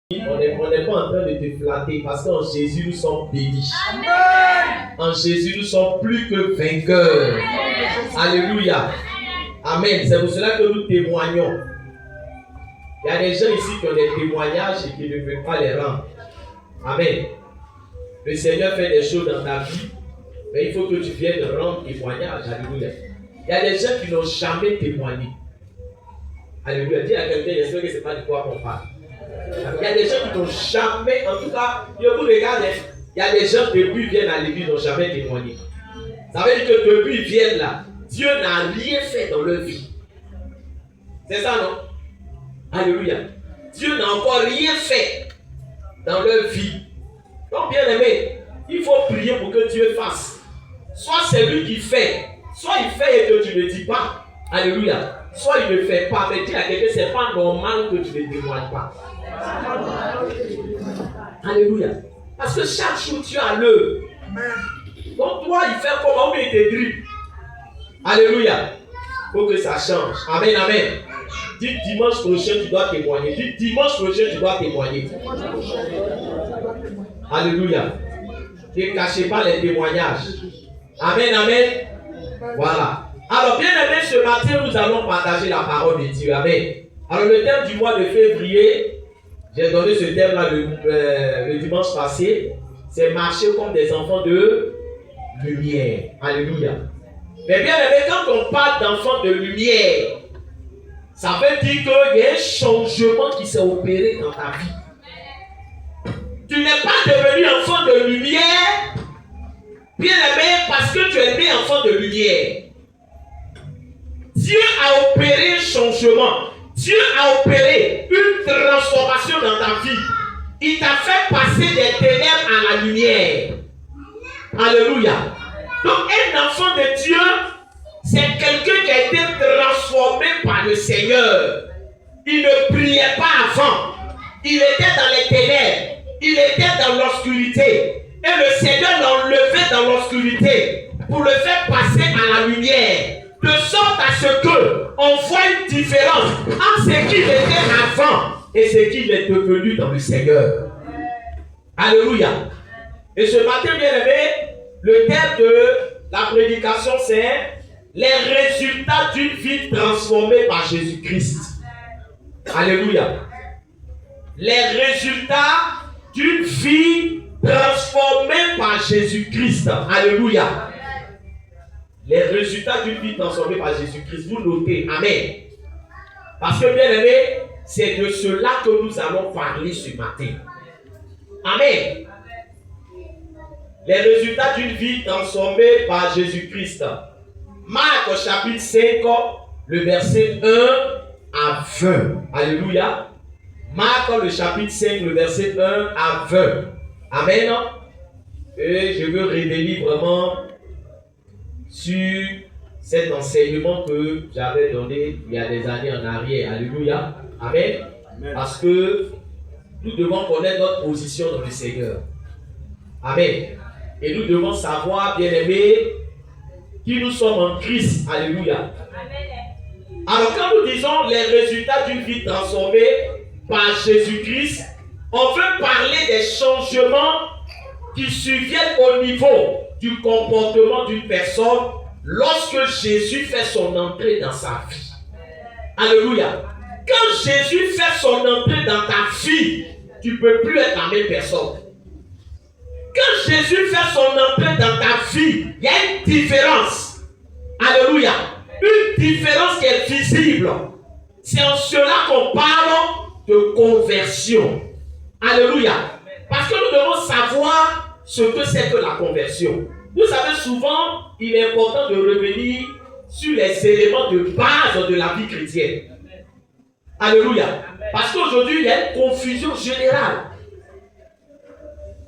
On n'est pas en train de te flatter parce qu'en Jésus nous sommes bénis. Amen. En Jésus nous sommes plus que vainqueurs. Amen. Alléluia. Amen. C'est pour cela que nous témoignons. Il y a des gens ici qui ont des témoignages et qui ne veulent pas les rendre. Amen. Le Seigneur fait des choses dans ta vie, mais il faut que tu viennes rendre témoignage. Alléluia. Il y a des gens qui n'ont jamais témoigné. Alléluia. Dis à quelqu'un, j'espère que ce n'est pas de quoi qu'on parle. Il y a des gens qui n'ont jamais, en tout cas, je vous regarde, il y a des gens depuis ils viennent à l'église, n'ont jamais témoigné. Ça veut dire que depuis ils viennent là, Dieu n'a rien fait dans leur vie. C'est ça, non? Alléluia. Dieu n'a encore rien fait dans leur vie. Donc, bien aimé, il faut prier pour que Dieu fasse. Soit c'est lui qui fait, soit il fait et que tu ne dis pas. Alléluia. Soit il ne fait pas, mais dis à quelqu'un, c'est pas normal que tu ne témoignes pas. Alléluia. Parce que chaque jour tu as l'heure. Donc toi, il fait comment il te dribble. Alléluia. Il faut que ça change. Amen, amen. Dis dimanche prochain, tu dois témoigner. Dis dimanche prochain, tu dois témoigner. Alléluia. Ne cachez pas les témoignages. Amen, amen. Voilà. Alors, bien aimé, ce matin, nous allons partager la parole de Dieu. Amen. Alors, le thème du mois de février, j'ai donné ce thème-là le dimanche passé. C'est marcher comme des enfants de lumière. Alléluia. Mais bien aimé, quand on parle d'enfants de lumière, ça veut dire qu'il y a un changement qui s'est opéré dans ta vie. Tu n'es pas devenu enfant de lumière, bien aimé, parce que tu es né enfant de lumière. Dieu a opéré un changement. Dieu a opéré une transformation dans ta vie. Il t'a fait passer des ténèbres à la lumière. Alléluia. Donc un enfant de Dieu, c'est quelqu'un qui a été transformé par le Seigneur. Il ne priait pas avant. Il était dans les ténèbres. Il était dans l'obscurité. Et le Seigneur l'a enlevé dans l'obscurité pour le faire passer à la lumière. De sorte à ce que on voit une différence entre ce qu'il était avant et ce qu'il est devenu dans le Seigneur. Alléluia. Et ce matin, bien aimé, le thème de la prédication, c'est les résultats d'une vie transformée par Jésus-Christ. Alléluia. Les résultats d'une vie transformée par Jésus-Christ. Alléluia. Les résultats d'une vie transformée par Jésus-Christ. Vous notez. Amen. Parce que, bien aimé, c'est de cela que nous allons parler ce matin. Amen. Les résultats d'une vie transformée par Jésus-Christ. Marc chapitre 5, le verset 1 à 20. Alléluia. Marc le chapitre 5, le verset 1 à 20. Amen. Et je veux révéler vraiment sur cet enseignement que j'avais donné il y a des années en arrière. Alléluia. Amen. Amen. Parce que nous devons connaître notre position dans le Seigneur. Amen. Et nous devons savoir, bien aimés, qui nous sommes en Christ. Alléluia. Amen. Alors quand nous disons les résultats d'une vie transformée par Jésus-Christ, on veut parler des changements qui surviennent au niveau du comportement d'une personne lorsque Jésus fait son entrée dans sa vie. Alléluia. Quand Jésus fait son entrée dans ta vie, tu ne peux plus être la même personne. Quand Jésus fait son entrée dans ta vie, il y a une différence. Alléluia. Une différence qui est visible. C'est en cela qu'on parle de conversion. Alléluia. Parce que nous devons savoir ce que c'est que la conversion. Vous savez, souvent, il est important de revenir sur les éléments de base de la vie chrétienne. Alléluia. Parce qu'aujourd'hui, il y a une confusion générale.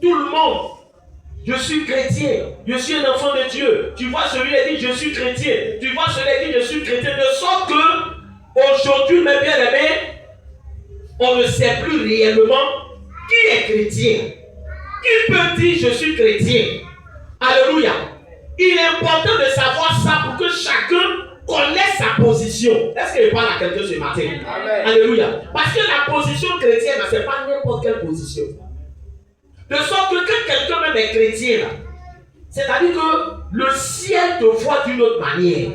Tout le monde, je suis chrétien, je suis un enfant de Dieu. Tu vois, celui-là dit, je suis chrétien. Tu vois, celui-là dit, je suis chrétien. De sorte que, aujourd'hui, mes bien-aimés, on ne sait plus réellement qui est chrétien. Qui peut dire, je suis chrétien? Alléluia. Il est important de savoir ça pour que chacun connaisse sa position. Est-ce qu'il parle à quelqu'un ce matin? Amen. Alléluia. Parce que la position chrétienne, ce n'est pas n'importe quelle position? De sorte que quand quelqu'un même est chrétien, c'est-à-dire que le ciel te voit d'une autre manière.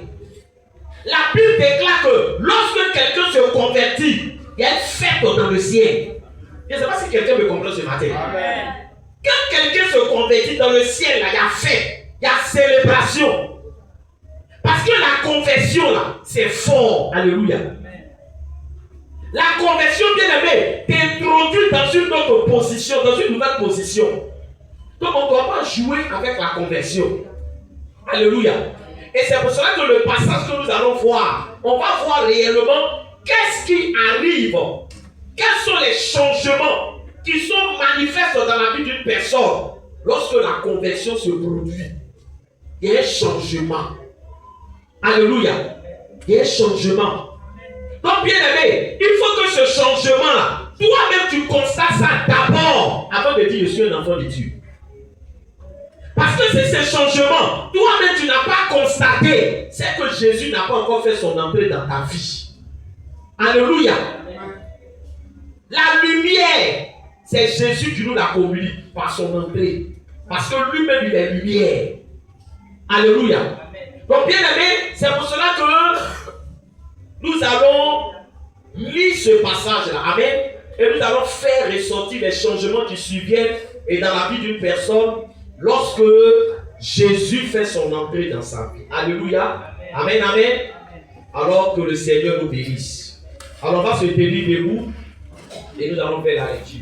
La Bible déclare que lorsque quelqu'un se convertit, il y a une fête dans le ciel. Je ne sais pas si quelqu'un me comprend ce matin. Amen. Quand quelqu'un se convertit dans le ciel, là, il y a fête, il y a célébration. Parce que la conversion, là, c'est fort. Alléluia. La conversion, bien aimé, t'introduit dans une autre position, dans une nouvelle position. Donc on ne doit pas jouer avec la conversion. Alléluia. Et c'est pour cela que le passage que nous allons voir, on va voir réellement qu'est-ce qui arrive, quels sont les changements qui sont manifestes dans la vie d'une personne lorsque la conversion se produit. Il y a un changement. Alléluia. Il y a un changement. Donc bien aimé, il faut que ce changement-là, toi-même tu constates ça d'abord avant de dire je suis un enfant de Dieu. Parce que si ce changement, toi-même tu n'as pas constaté, c'est que Jésus n'a pas encore fait son entrée dans ta vie. Alléluia. La lumière, c'est Jésus qui nous l'a communiqué par son entrée. Parce que lui-même il est lumière. Alléluia. Donc bien aimé, c'est pour cela que nous allons lire ce passage-là. Amen. Et nous allons faire ressortir les changements qui surviennent et dans la vie d'une personne lorsque Jésus fait son entrée dans sa vie. Alléluia. Amen, amen. Alors que le Seigneur nous bénisse. Alors on va se tenir debout et nous allons faire la lecture.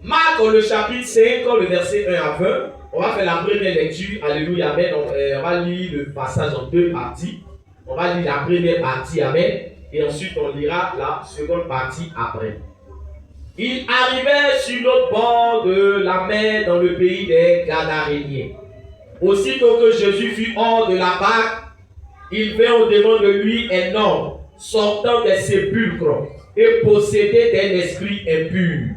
Marc, le chapitre 5, le verset 1 à 20. On va faire la première lecture. Alléluia, amen. On va lire le passage en deux parties. On va lire la première partie, amen. Et ensuite, on lira la seconde partie après. Il arrivait sur l'autre bord de la mer dans le pays des Gadaréniens. Aussitôt que Jésus fut hors de la barque, il vint au-devant de lui un homme sortant des sépulcres et possédé d'un esprit impur.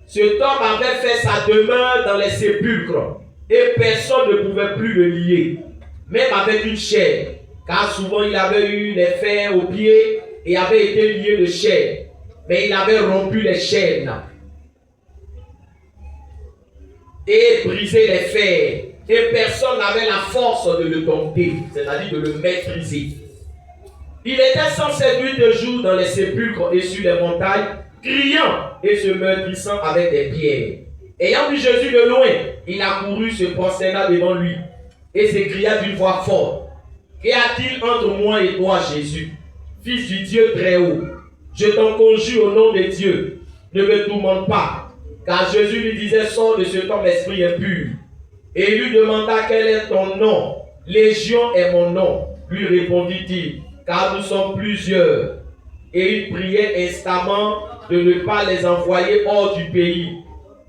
Cet homme avait fait sa demeure dans les sépulcres et personne ne pouvait plus le lier, même avec une chaîne, car souvent il avait eu les fers aux pieds et avait été lié de chaînes. Mais il avait rompu les chaînes et brisé les fers. Et personne n'avait la force de le dompter, c'est-à-dire de le maîtriser. Il était sans cesse nuit de jour dans les sépulcres et sur les montagnes, criant et se meurtrissant avec des pierres. Ayant vu Jésus de loin, il accourut, se prosterna devant lui et s'écria d'une voix forte: Qu'y a-t-il entre moi et toi, Jésus, Fils du Dieu très haut? Je t'en conjure au nom de Dieu, ne me tourmente pas. Car Jésus lui disait: Sors de cet homme esprit impur. Et il lui demanda: Quel est ton nom? Légion est mon nom, lui répondit-il, car nous sommes plusieurs. Et il priait instamment de ne pas les envoyer hors du pays.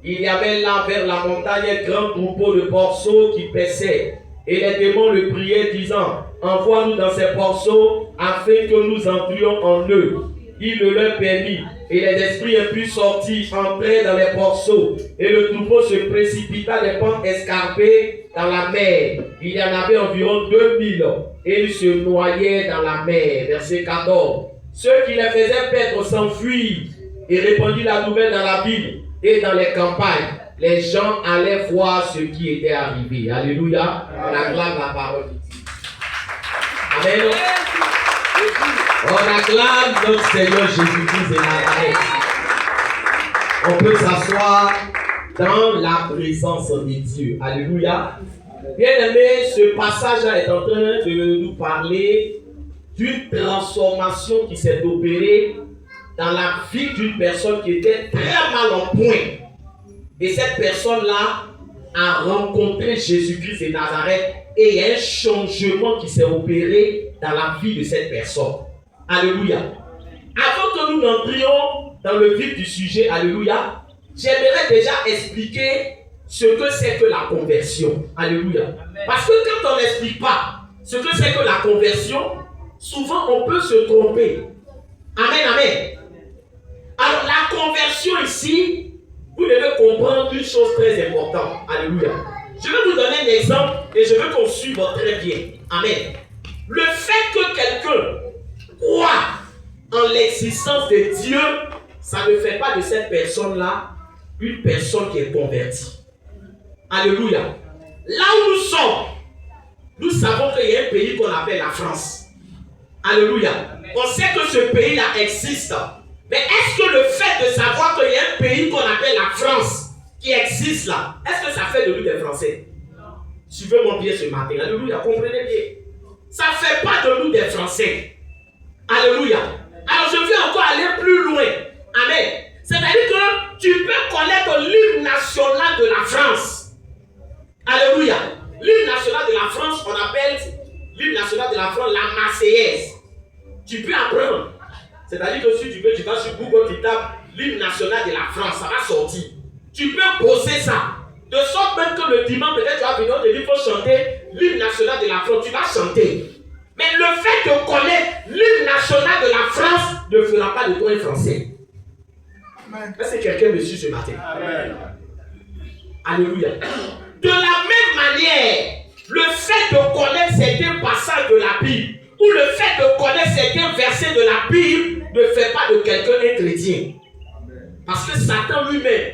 Il y avait là vers la montagne un grand troupeau de porceaux qui paissaient. Et les démons le priaient, disant: Envoie-nous dans ces porceaux afin que nous entrions en eux. Il le leur permit, et les esprits impurs sortis entrèrent dans les porceaux, et le troupeau se précipita des pentes escarpées dans la mer. Il y en avait environ 2000, et ils se noyaient dans la mer. Verset 14. Ceux qui les faisaient paître s'enfuirent, et répandirent la nouvelle dans la ville et dans les campagnes. Les gens allaient voir ce qui était arrivé. Alléluia. On acclame la parole de Dieu. Amen. On acclame notre Seigneur Jésus-Christ de Nazareth. On peut s'asseoir dans la présence de Dieu. Alléluia. Bien aimé, ce passage-là est en train de nous parler d'une transformation qui s'est opérée dans la vie d'une personne qui était très mal en point. Et cette personne-là a rencontré Jésus-Christ de Nazareth et il y a un changement qui s'est opéré dans la vie de cette personne. Alléluia. Avant que nous n'entrions dans le vif du sujet, alléluia, j'aimerais déjà expliquer ce que c'est que la conversion. Alléluia. Parce que quand on n'explique pas ce que c'est que la conversion, souvent on peut se tromper. Amen, amen. Alors la conversion ici, vous devez comprendre une chose très importante. Alléluia. Je vais vous donner un exemple et je veux qu'on suive très bien. Amen. Le fait que quelqu'un croit en l'existence de Dieu, ça ne fait pas de cette personne-là une personne qui est convertie. Alléluia. Là où nous sommes, nous savons qu'il y a un pays qu'on appelle la France. Alléluia. On sait que ce pays-là existe. Mais est-ce que le fait de savoir qu'il y a un pays qu'on appelle la France qui existe là, est-ce que ça fait de nous des Français? Suivez mon pied ce matin. Alléluia. Comprenez bien. Ça ne fait pas de nous des Français. Alléluia. Alors je vais encore aller plus loin. Amen. C'est-à-dire que tu peux connaître l'hymne national de la France. Alléluia. L'hymne national de la France, on appelle l'hymne national de la France la Marseillaise. Tu peux apprendre. C'est-à-dire que si tu veux, tu vas sur Google, tu tapes l'hymne national de la France, ça va sortir. Tu peux poser ça. De sorte même que le dimanche, peut-être tu vas venir te dire qu'il faut chanter l'hymne national de la France. Tu vas chanter. Mais le fait de connaître l'hymne national de la France ne fera pas de toi un Français. Est-ce que quelqu'un me suit ce matin? Amen. Alléluia. De la même manière, le fait de connaître certains passages de la Bible ou le fait de connaître certains versets de la Bible ne fait pas de quelqu'un un chrétien. Parce que Satan lui-même,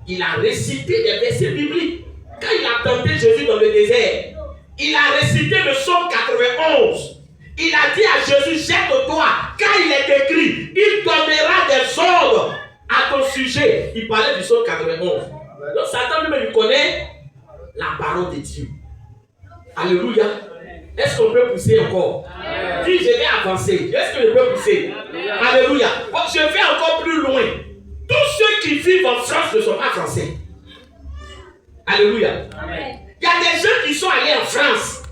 il a récité des versets bibliques. Quand il a tenté Jésus dans le désert, il a récité le psaume 91. Il a dit à Jésus, jette-toi, car il est écrit, il donnera des ordres à ton sujet. Il parlait du psaume 91. Donc Satan lui-même, il connaît la parole de Dieu. Alléluia. Est-ce qu'on peut pousser encore? Dis, je vais avancer. Est-ce que je peux pousser? Alléluia. Bon, je vais encore plus loin. Tous ceux qui vivent en France ne sont pas français. Alléluia. Il y a des gens qui sont allés en France.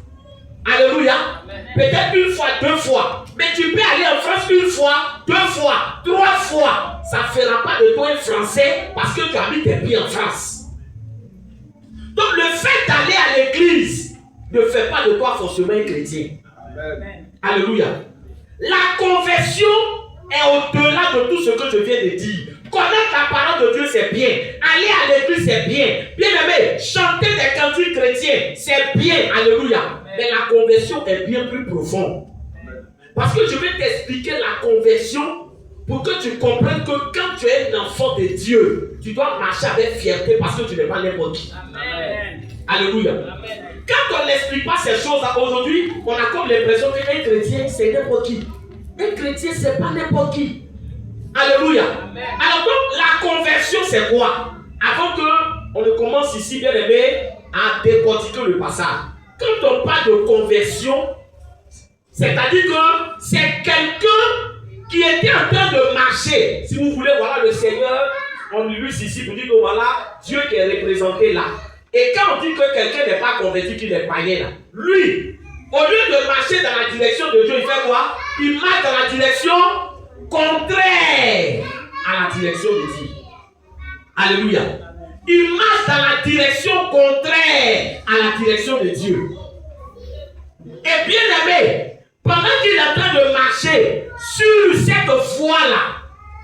Alléluia. Peut-être une fois, deux fois. Mais tu peux aller en France une fois, deux fois, trois fois. Ça ne fera pas de toi un Français parce que tu as mis tes pieds en France. Donc le fait d'aller à l'église ne fait pas de toi forcément un chrétien. Amen. Alléluia. La conversion est au-delà de tout ce que je viens de dire. Connaître la parole de Dieu, c'est bien. Aller à l'église, c'est bien. Bien aimé, chanter des cantiques chrétiens, c'est bien. Alléluia. Amen. Mais la conversion est bien plus profonde. Parce que je vais t'expliquer la conversion pour que tu comprennes que quand tu es un enfant de Dieu, tu dois marcher avec fierté parce que tu n'es pas n'importe qui. Amen. Alléluia. Amen. Quand on n'explique pas ces choses-là aujourd'hui, on a comme l'impression qu'un chrétien, c'est n'importe qui. Un chrétien, c'est pas n'importe qui. Alléluia. Amen. Alors donc, la conversion, c'est quoi? Avant qu'on ne commence ici, bien aimé, à décortiquer le passage. Quand on parle de conversion, c'est-à-dire que c'est quelqu'un qui était en train de marcher. Si vous voulez, voilà le Seigneur, on illustre ici pour dire que voilà Dieu qui est représenté là. Et quand on dit que quelqu'un n'est pas converti, qu'il est païen là, lui, au lieu de marcher dans la direction de Dieu, il fait quoi? Il marche dans la direction contraire à la direction de Dieu. Alléluia. Il marche dans la direction contraire à la direction de Dieu. Et bien aimé, pendant qu'il est en train de marcher sur cette voie-là,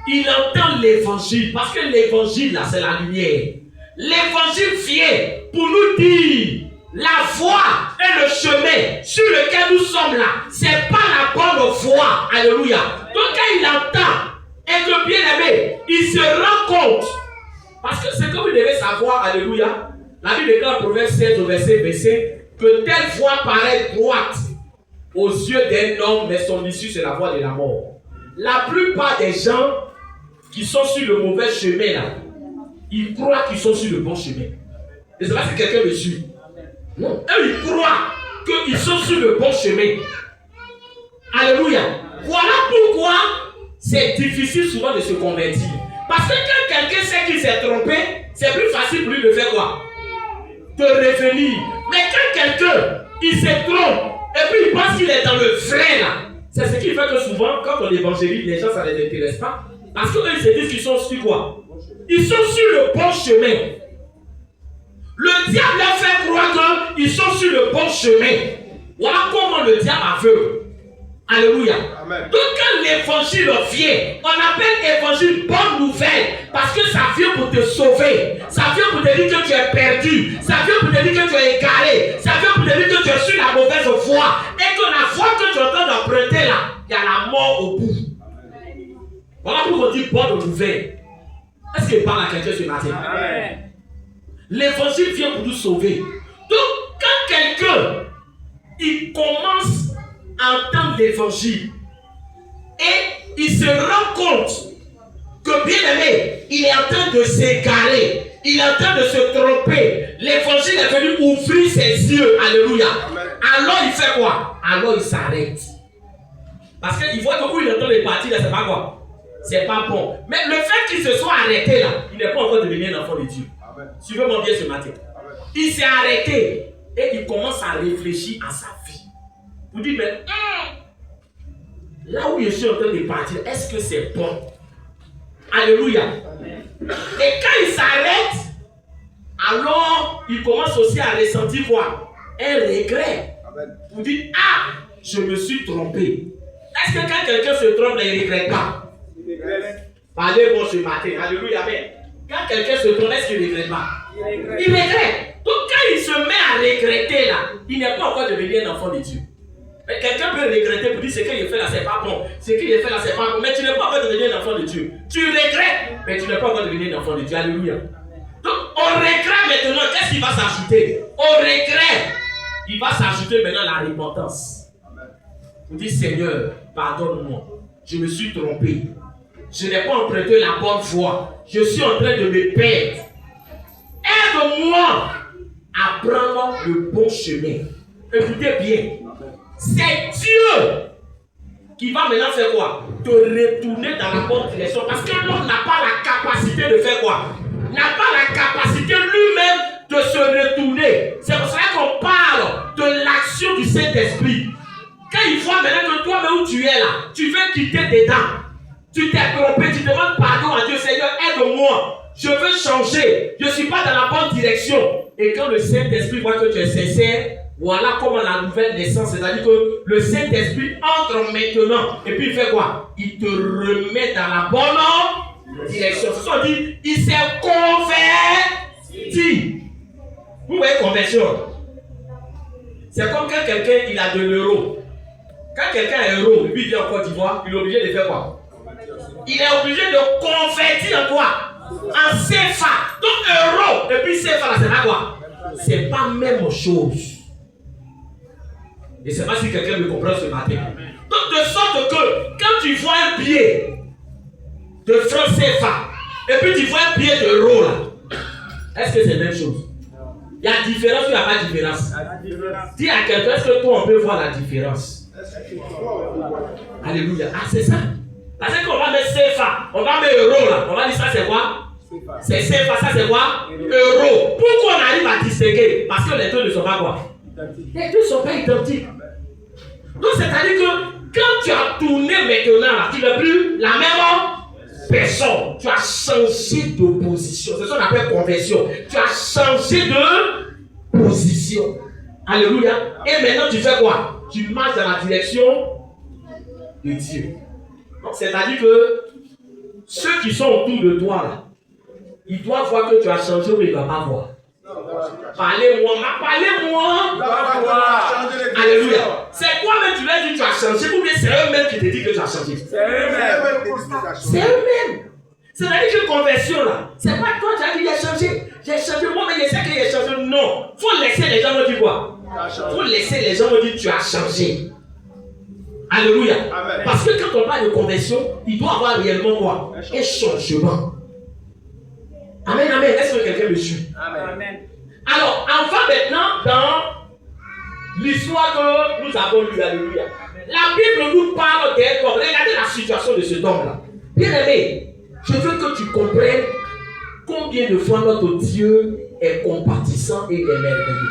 il entend l'évangile. Parce que l'évangile, là, c'est la lumière. L'évangile vient pour nous dire la voie et le chemin sur lequel nous sommes là. Ce n'est pas la bonne voie. Alléluia. Donc quand il entend et que bien aimé, il se rend compte. Parce que c'est que vous devez savoir, alléluia, la Bible déclare en Proverbe 16 au verset 27 que telle voie paraît droite aux yeux d'un homme, mais son issue c'est la voie de la mort. La plupart des gens qui sont sur le mauvais chemin là, ils croient qu'ils sont sur le bon chemin. Et c'est pas si quelqu'un me suit. Non, eux ils croient qu'ils sont sur le bon chemin. Alléluia. Voilà pourquoi c'est difficile souvent de se convertir. Parce que quand quelqu'un sait qu'il s'est trompé, c'est plus facile pour lui de faire quoi? De revenir. Mais quand quelqu'un, il se trompe, et puis il pense qu'il est dans le vrai là, c'est ce qui fait que souvent, quand on évangélise, les gens, ça ne les intéresse pas. Parce qu'eux, ils se disent qu'ils sont sur quoi? Ils sont sur le bon chemin. Le diable leur fait croire qu'ils sont sur le bon chemin. Voilà comment le diable aveugle. Alléluia. Amen. Donc quand l'évangile vient, on appelle évangile bonne nouvelle. Parce que ça vient pour te sauver. Ça vient pour te dire que tu es perdu. Ça vient pour te dire que tu es égaré. Ça vient pour te dire que tu es sur la mauvaise voie. Et que la voie que tu es en train d'emprunter là, il y a la mort au bout. Voilà pourquoi on dit bonne nouvelle. Est-ce qu'il parle à quelqu'un ce matin? L'évangile vient pour nous sauver. Donc, quand quelqu'un il commence à entendre l'évangile et il se rend compte que, bien aimé, il est en train de s'égarer, il est en train de se tromper. L'évangile est venu ouvrir ses yeux. Alléluia. Alors il fait quoi? Alors il s'arrête. Parce qu'il voit que où il entend les parties là, c'est pas quoi? C'est pas bon. Mais le fait qu'il se soit arrêté là, il n'est pas encore devenu un enfant de Dieu. Suivez-moi bien ce matin. Il s'est arrêté et il commence à réfléchir à sa vie. Vous dites, mais là où je suis en train de partir, est-ce que c'est bon? Alléluia. Et quand il s'arrête, alors il commence aussi à ressentir quoi? Un regret. Vous dites, ah, je me suis trompé. Est-ce que quand quelqu'un se trompe, il ne regrette pas? Parlez-moi ce matin. Alléluia. Quand quelqu'un se trompe, est-ce qu'il ne regrette pas? Il regrette. Donc quand il se met à regretter là, il n'est pas encore devenu un enfant de Dieu. Mais quelqu'un peut regretter pour dire ce qu'il a fait là, c'est pas bon. Ce qu'il a fait là, c'est pas bon. Mais tu n'es pas encore devenu un enfant de Dieu. Tu regrettes, mais tu n'es pas encore devenu un enfant de Dieu. Alléluia. Donc au regret maintenant, qu'est-ce qui va s'ajouter? Au regret, il va s'ajouter maintenant la repentance. Vous dites, Seigneur, pardonne-moi. Je me suis trompé. Je n'ai pas emprunté la bonne voie. Je suis en train de me perdre. Aide-moi à prendre le bon chemin. Écoutez bien. C'est Dieu qui va maintenant faire quoi? Te retourner dans la bonne direction. Parce que l'homme n'a pas la capacité de faire quoi? N'a pas la capacité lui-même de se retourner. C'est pour cela qu'on parle de l'action du Saint-Esprit. Quand il voit maintenant que toi-même où tu es là, tu veux quitter tes dents. Tu t'es trompé, tu demandes pardon à Dieu. Seigneur, aide-moi. Je veux changer. Je ne suis pas dans la bonne direction. Et quand le Saint-Esprit voit que tu es sincère, voilà comment la nouvelle naissance, c'est-à-dire que le Saint-Esprit entre maintenant. Et puis il fait quoi? Il te remet dans la bonne direction. C'est ça qu'on dit, il s'est converti. Vous voyez conversion? C'est comme quand quelqu'un il a de l'euro. Quand quelqu'un est euro et puis il vient en Côte d'Ivoire, il est obligé de faire quoi? Il est obligé de convertir en quoi? En CFA. Donc euro et puis CFA là, c'est pas quoi? C'est pas même chose. Et c'est pas si quelqu'un me comprend ce matin. Donc de sorte que quand tu vois un billet de franc CFA et puis tu vois un billet d'euro là, est-ce que c'est la même chose? Il y a différence ou il n'y a pas de différence? Dis à quelqu'un, est-ce que toi on peut voir la différence? Alléluia. Ah, c'est ça. Parce qu'on va mettre CFA, on va mettre euro là. On va dire ça c'est quoi? C'est CFA, ça c'est quoi? Euro. Pourquoi on arrive à distinguer? Parce que les deux ne sont pas quoi? Les deux ne sont pas identiques. Donc c'est-à-dire que quand tu as tourné maintenant là, tu n'es plus la même personne. Tu as changé de position. C'est ce qu'on appelle conversion. Tu as changé de position. Alléluia. Et maintenant tu fais quoi? Tu marches dans la direction de Dieu. Donc c'est-à-dire que ceux qui sont autour de toi là, ils doivent voir que tu as changé ou ils ne doivent pas voir. Parlez-moi, parlez-moi. Alléluia. C'est toi-même tu leur dis que tu as changé ou bien c'est eux-mêmes qui te disent que tu as changé? C'est eux-mêmes. C'est eux-mêmes. C'est-à-dire que conversion là, c'est pas toi qui as dit j'ai changé. J'ai changé, moi mais je sais que j'ai changé. Non. Il faut laisser les gens me dire quoi? Il faut laisser les gens me dire tu as changé. Alléluia. Amen. Parce que quand on parle de conversion, il doit avoir réellement quoi? Un changement. Amen, amen. Est-ce que quelqu'un me suit? Amen. Alors, on va maintenant dans l'histoire que nous avons lue. Alléluia. La Bible nous parle d'un homme. Regardez la situation de cet homme-là. Bien aimé, je veux que tu comprennes combien de fois notre Dieu est compatissant et est merveilleux.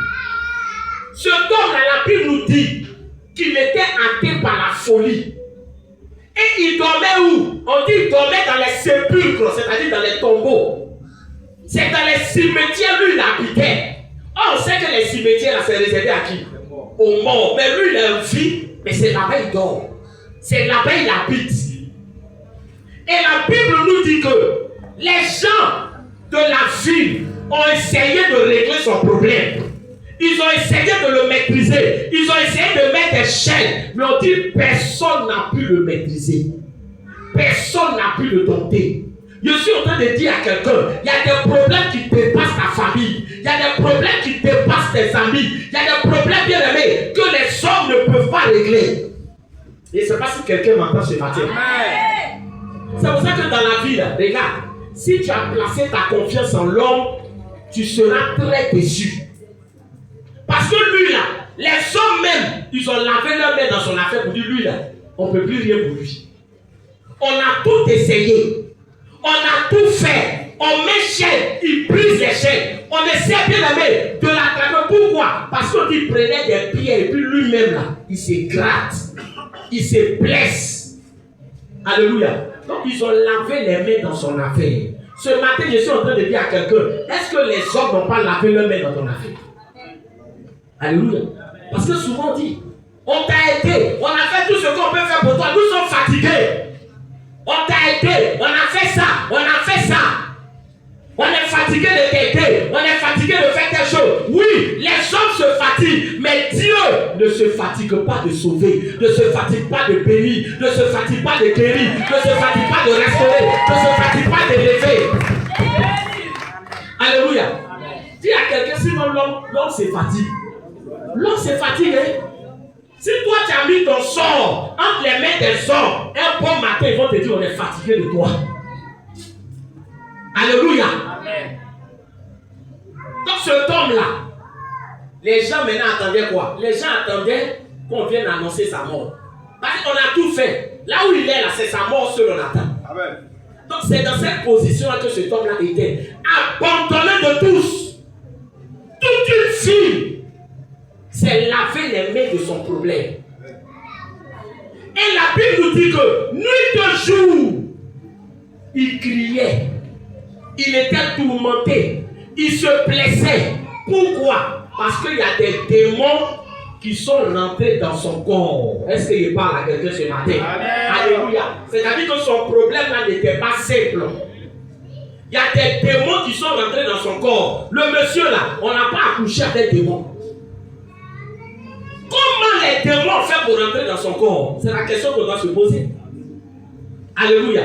Cet homme-là, la Bible nous dit qu'il était hanté par la folie. Et il dormait où? On dit qu'il dormait dans les sépulcres, c'est-à-dire dans les tombeaux. C'est dans les cimetières, lui, il habitait. Or, on sait que les cimetières, là, c'est réservé à qui? Aux morts. Mais lui, il est en vie, mais c'est là-bas il dort. C'est là-bas il habite. Et la Bible nous dit que les gens de la ville ont essayé de régler son problème. Ils ont essayé de le maîtriser. Ils ont essayé de mettre des chaînes. Mais on dit personne n'a pu le maîtriser. Personne n'a pu le dompter. Je suis en train de dire à quelqu'un, il y a des problèmes qui dépassent ta famille. Il y a des problèmes qui dépassent tes amis. Il y a des problèmes, bien aimés, que les hommes ne peuvent pas régler. Et je ne sais pas si quelqu'un m'entend ce matin. C'est pour ça que dans la vie, là, regarde, si tu as placé ta confiance en l'homme, tu seras très déçu. Parce que lui, là, les hommes même, ils ont lavé leur main dans son affaire pour dire, lui, là, on ne peut plus rien pour lui. On a tout essayé. On a tout fait. On met chaîne, il brise les chaînes. On essaie bien aimer de l'attraper. Pourquoi? Parce qu'il prenait des pierres et puis lui-même, là, il se gratte. Il se blesse. Alléluia. Donc, ils ont lavé les mains dans son affaire. Ce matin, je suis en train de dire à quelqu'un, est-ce que les hommes n'ont pas lavé leurs mains dans ton affaire? Alléluia. Parce que souvent on dit, on t'a aidé, on a fait tout ce qu'on peut faire pour toi, nous sommes fatigués. On t'a aidé, on a fait ça, on a fait ça. On est fatigué de t'aider, on est fatigué de faire quelque chose. Oui, les hommes se fatiguent, mais Dieu ne se fatigue pas de sauver, ne se fatigue pas de bénir, ne se fatigue pas de guérir, ne se fatigue pas de restaurer, ne se fatigue pas d'élever. Alléluia. Dis à quelqu'un, sinon l'homme se fatigue. L'homme se fatigue. Hein? Si toi tu as mis ton sort entre les mains des hommes, un bon matin ils vont te dire on est fatigué de toi. Alléluia. Amen. Donc cet homme-là, les gens maintenant attendaient quoi? Les gens attendaient qu'on vienne annoncer sa mort. Parce qu'on a tout fait. Là où il est là, c'est sa mort seul on attend. Amen. Donc c'est dans cette position-là que cet homme-là était. Abandonné de tous. Toute une fille s'est lavé les mains de son problème. Et la Bible nous dit que nuit de jour, il criait. Il était tourmenté. Il se blessait. Pourquoi? Parce qu'il y a des démons qui sont rentrés dans son corps. Est-ce qu'il parle à quelqu'un ce matin? Alléluia. C'est-à-dire que son problème-là n'était pas simple. Il y a des démons qui sont rentrés dans son corps. Le monsieur là, on n'a pas accouché avec des démons. Comment les démons font pour rentrer dans son corps? C'est la question qu'on doit se poser. Alléluia.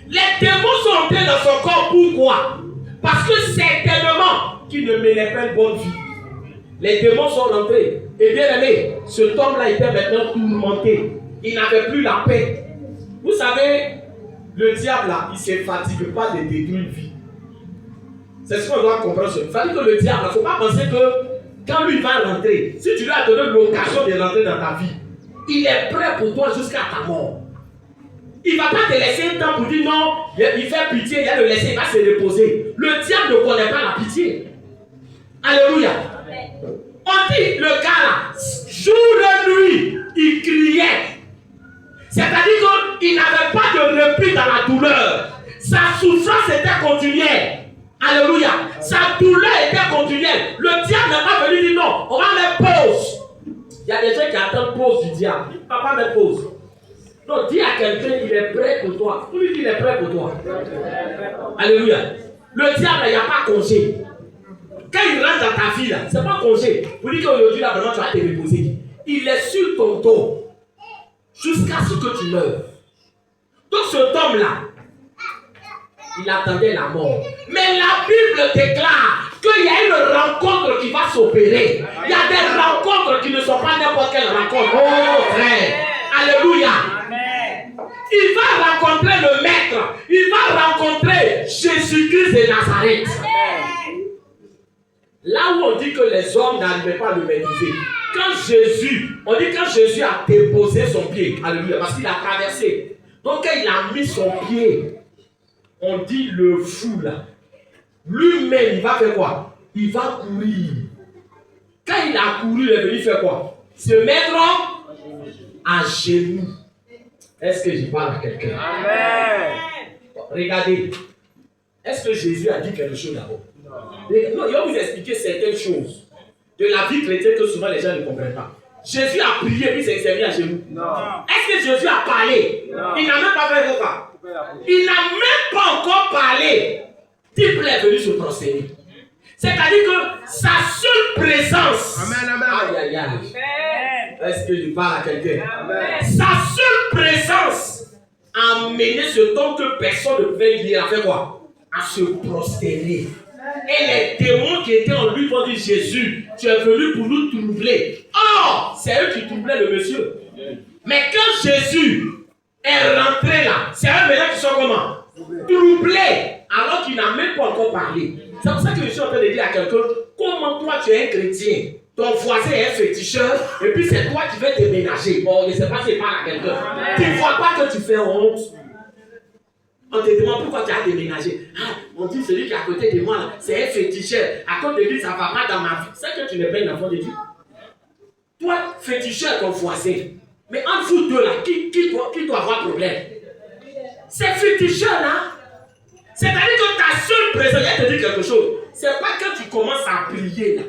Les démons sont entrés dans son corps, pourquoi? Parce que certainement qu'il ne menait pas une bonne vie. Les démons sont rentrés. Et bien aimé, cet homme-là était maintenant tourmenté. Il n'avait plus la paix. Vous savez, le diable là, il ne se fatigue pas de détruire une vie. C'est ce qu'on doit comprendre. Il faut dire que le diable, il ne faut pas penser que quand lui va rentrer, si tu lui as donné l'occasion de rentrer dans ta vie, il est prêt pour toi jusqu'à ta mort. Il ne va pas te laisser un temps pour dire non, il fait pitié, il va le laisser, il va se reposer. Le diable ne connaît pas la pitié. Alléluia. On dit le gars là, jour et nuit, il criait. C'est-à-dire qu'il n'avait pas de repli dans la douleur. Sa souffrance était continuelle. Alléluia. Sa douleur était continuelle. Le diable n'est pas venu dire non, on va mettre pause. Il y a des gens qui attendent pause du diable. Il ne va pas mettre pause. Donc dis à quelqu'un, il est prêt pour toi. Vous lui dites, il est prêt pour toi. Alléluia. Le diable, il n'y a pas congé. Quand il rentre dans ta vie, là, ce n'est pas congé. Vous dites qu'aujourd'hui, là, vraiment, tu vas te reposer. Il est sur ton dos jusqu'à ce que tu meurs. Donc cet homme-là, il attendait la mort. Mais la Bible déclare qu'il y a une rencontre qui va s'opérer. Il y a des rencontres qui ne sont pas n'importe quelle rencontre. Oh frère. Alléluia. Il va rencontrer le maître. Il va rencontrer Jésus-Christ de Nazareth. Là où on dit que les hommes n'arrivaient pas à le maîtriser. On dit quand Jésus a déposé son pied. Alléluia. Parce qu'il a traversé. Donc quand il a mis son pied, on dit le fou là. Lui-même, il va faire quoi? Il va courir. Quand il a couru, il est venu faire quoi? Se mettre à genoux. Est-ce que je parle à quelqu'un? Amen. Regardez. Est-ce que Jésus a dit quelque chose d'abord? Non, il va vous expliquer certaines choses de la vie chrétienne que souvent les gens ne comprennent pas. Jésus a prié puis il s'est mis à genoux. Non. Est-ce que Jésus a parlé? Non. Il n'a même pas fait ça. Il n'a même pas encore parlé. Type est venu se prosterner. C'est-à-dire que sa seule présence Amen. Aïe, aïe, aïe. Est-ce que je parle à quelqu'un? Sa seule présence a mené ce temps que personne ne pouvait lier. A fait quoi? À se prosterner. Et les démons qui étaient en lui vont dire: Jésus, tu es venu pour nous troubler. Or, c'est eux qui troublaient le monsieur. Mais quand Jésus est rentré là, c'est eux maintenant qui sont comment? Troublés, alors qu'il n'a même pas encore parlé. C'est pour ça que je suis en train de dire à quelqu'un: comment toi tu es un chrétien, ton voisin est un féticheur, et puis c'est toi qui veux déménager. Bon, je ne sais pas si je parle à quelqu'un. Tu ne vois pas que tu fais honte. On te demande pourquoi tu as déménagé. Ah, on dit celui qui est à côté de moi, là, c'est un féticheur. À cause de lui, ça ne va pas dans ma vie. C'est que tu n'es pas un enfant de Dieu. Toi, féticheur, ton voisin. Mais entre vous deux, là, qui doit avoir problème? C'est féticheur, là. C'est-à-dire que ta seule présence, elle te dit quelque chose. C'est pas quand tu commences à prier, là,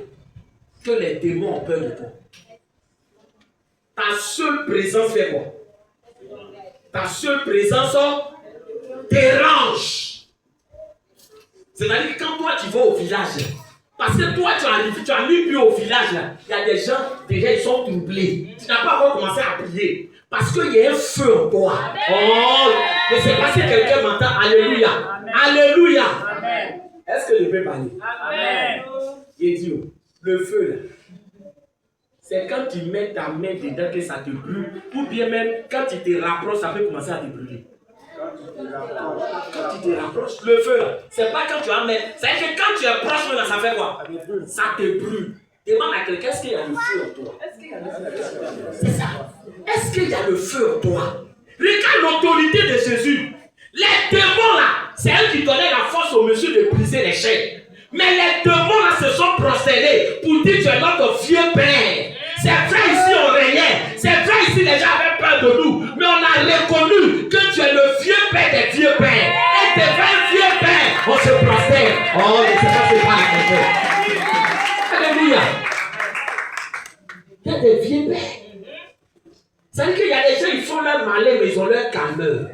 que les démons ont peur de toi. Ta seule présence fait quoi? Ta seule présence dérange. C'est-à-dire que quand toi tu vas au village, parce que toi tu as mis plus au village, là, il y a des gens, déjà ils sont troublés. Tu n'as pas encore commencé à prier. Parce qu'il y a un feu en toi. Oh, je ne sais pas si quelqu'un m'entend. Alléluia. Alléluia. Est-ce que je peux parler? Amen. Il dit, le feu là, c'est quand tu mets ta main dedans que ça te brûle, ou bien même quand tu te rapproches, ça peut commencer à te brûler. Quand tu te rapproches, le feu là, c'est pas quand tu en mets. C'est que quand tu es proche, là, ça fait quoi? Ça te brûle. Demande à quelqu'un: est-ce qu'il y a le feu en toi? C'est ça. Est-ce qu'il y a le feu en toi? Regarde l'autorité de Jésus. Les démons là, c'est eux qui donnaient la force au monsieur de briser les chaînes. Mais les démons là se sont prosternés pour dire: tu es notre vieux père. C'est vrai, ici on régnait. C'est vrai, ici les gens avaient peur de nous. Mais on a reconnu que tu es le vieux père des vieux pères. Et devant un vieux père, on se prosterne. Oh, je ne sais pas si c'est pas la question. Alléluia. Il y a des vieux pères. Ça veut dire qu'il y a des gens, ils font leur malin, mais ils ont leur calmeur.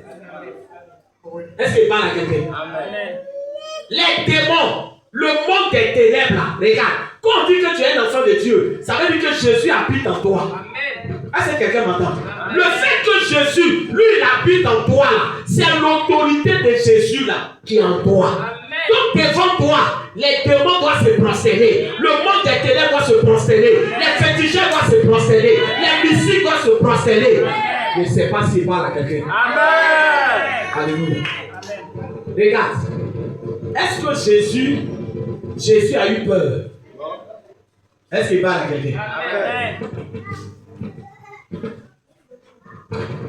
Est-ce qu'il parle à quelqu'un? Les démons, le monde des ténèbres là, regarde. Quand on dit que tu es un enfant de Dieu, ça veut dire que Jésus habite en toi. Est-ce que quelqu'un m'entend? Le fait que Jésus, lui, il habite en toi là, c'est l'autorité de Jésus là qui est en toi. Donc devant toi, les démons doivent se prosterner. Le monde des ténèbres doit se prosterner. Les féticheurs doivent se prosterner. Les mystiques doivent se prosterner. Je ne sais pas s'il parle à quelqu'un. Amen. Alléluia. Regarde. Est-ce que Jésus a eu peur? Est-ce qu'il parle à quelqu'un?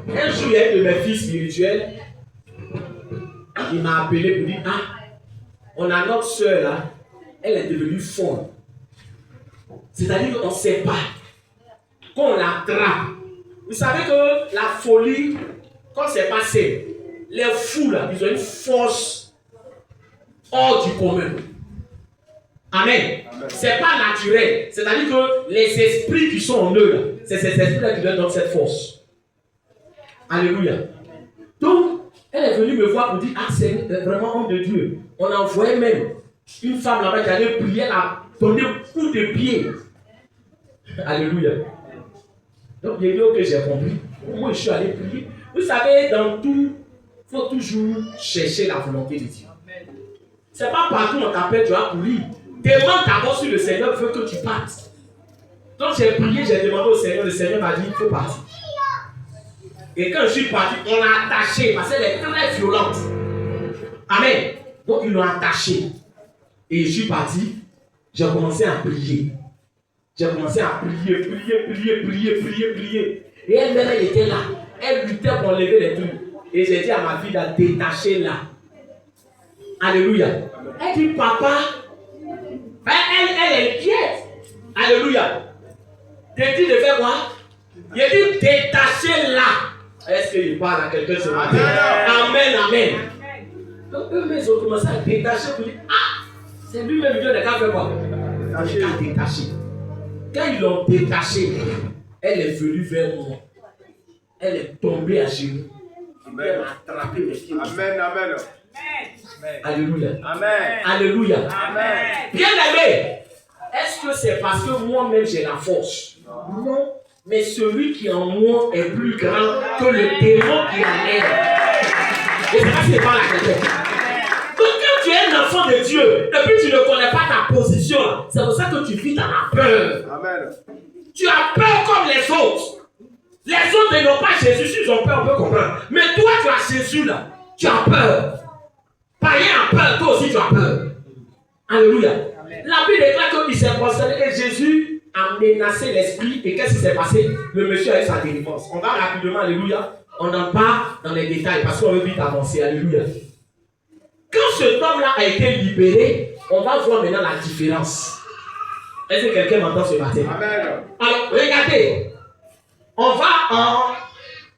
Un jour, il y a un de mes fils spirituels qui m'a appelé pour dire: ah, on a notre soeur là, elle est devenue folle. C'est-à-dire qu'on ne sait pas. Quand on l'attrape, vous savez que la folie, quand c'est passé, les fous là, ils ont une force hors du commun. Amen. C'est pas naturel. C'est-à-dire que les esprits qui sont en eux là, c'est ces esprits-là qui leur donnent cette force. Alléluia. Donc, elle est venue me voir pour dire: ah, c'est vraiment homme de Dieu. On a envoyé même une femme là-bas qui allait prier, elle a donné un coup de pied. Alléluia. Donc, j'ai dit: ok, j'ai compris. Moi, je suis allé prier. Vous savez, dans tout, il faut toujours chercher la volonté de Dieu. C'est pas partout on t'appelle, tu vas courir. Demande d'abord si le Seigneur veut que tu partes. Donc, j'ai prié, j'ai demandé au Seigneur, le Seigneur m'a dit: il faut partir. Et quand je suis parti, on l'a attaché parce qu'elle est très violente. Amen. Donc ils l'ont attaché. Et je suis parti. J'ai commencé à prier. J'ai commencé à prier. Et elle-même, elle était là. Elle luttait pour enlever les trucs. Et j'ai dit à ma fille de détacher là. Alléluia. Elle dit: papa. Elle est inquiète. Alléluia. J'ai dit de faire quoi? J'ai dit: détacher là. Est-ce qu'il parle à quelqu'un ce matin? Amen, amen. Donc eux-mêmes, ils ont commencé à détacher pour dire: ah, c'est lui-même Dieu de cas fait quoi? Il a détaché. Quand ils l'ont détaché, elle est venue vers moi. Elle est tombée à genoux. Elle m'a attrapé mes pieds. Amen, amen. Alléluia. Amen. Alléluia. Amen. Bien aimé, est-ce que c'est parce que moi-même j'ai la force? Non. Mais celui qui en moi est plus grand que le démon qui en est. Et c'est pas ce n'est pas la question. Donc quand tu es un enfant de Dieu, et puis tu ne connais pas ta position, c'est pour ça que tu vis dans la peur. Amen. Tu as peur comme les autres. Les autres n'ont pas Jésus, s'ils ont peur, on peut comprendre. Mais toi, tu as Jésus là. Tu as peur. Païen a peur, toi aussi tu as peur. Alléluia. La Bible déclare qu'il s'est concerné et Jésus a menacé l'esprit. Et qu'est-ce qui s'est passé? Le monsieur a eu sa délivrance. On va rapidement, alléluia. On n'entre pas dans les détails parce qu'on veut vite avancer. Alléluia. Quand cet homme-là a été libéré, on va voir maintenant la différence. Est-ce que quelqu'un m'entend ce matin? Amen. Alors, regardez. On va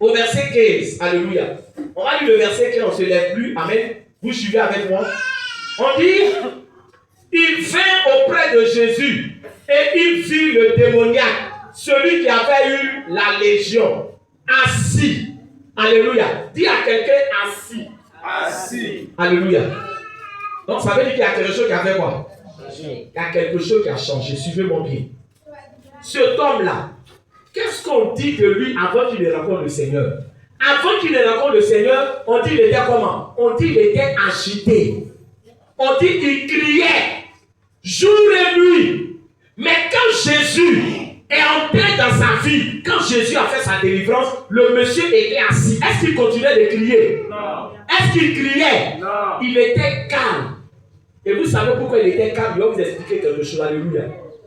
au verset 15. Alléluia. On va lire le verset 15, on ne se lève plus. Amen. Vous suivez avec moi. On dit, il vint auprès de Jésus et il vit le démoniaque, celui qui avait eu la légion, assis. Alléluia. Dis à quelqu'un assis. Assis. Alléluia. Donc ça veut dire qu'il y a quelque chose qui a fait quoi? Il y a quelque chose qui a changé. Suivez-moi bien. Cet homme-là, qu'est-ce qu'on dit de lui avant qu'il ne rencontre le Seigneur? Avant qu'il ne rencontre le Seigneur, on dit qu'il était comment? On dit qu'il était agité. On dit qu'il criait jour et nuit. Mais quand Jésus est entré dans sa vie, quand Jésus a fait sa délivrance, le monsieur était assis. Est-ce qu'il continuait de crier? Non. Est-ce qu'il criait? Non. Il était calme. Et vous savez pourquoi il était calme? Je vais vous expliquer quelque chose. Alléluia.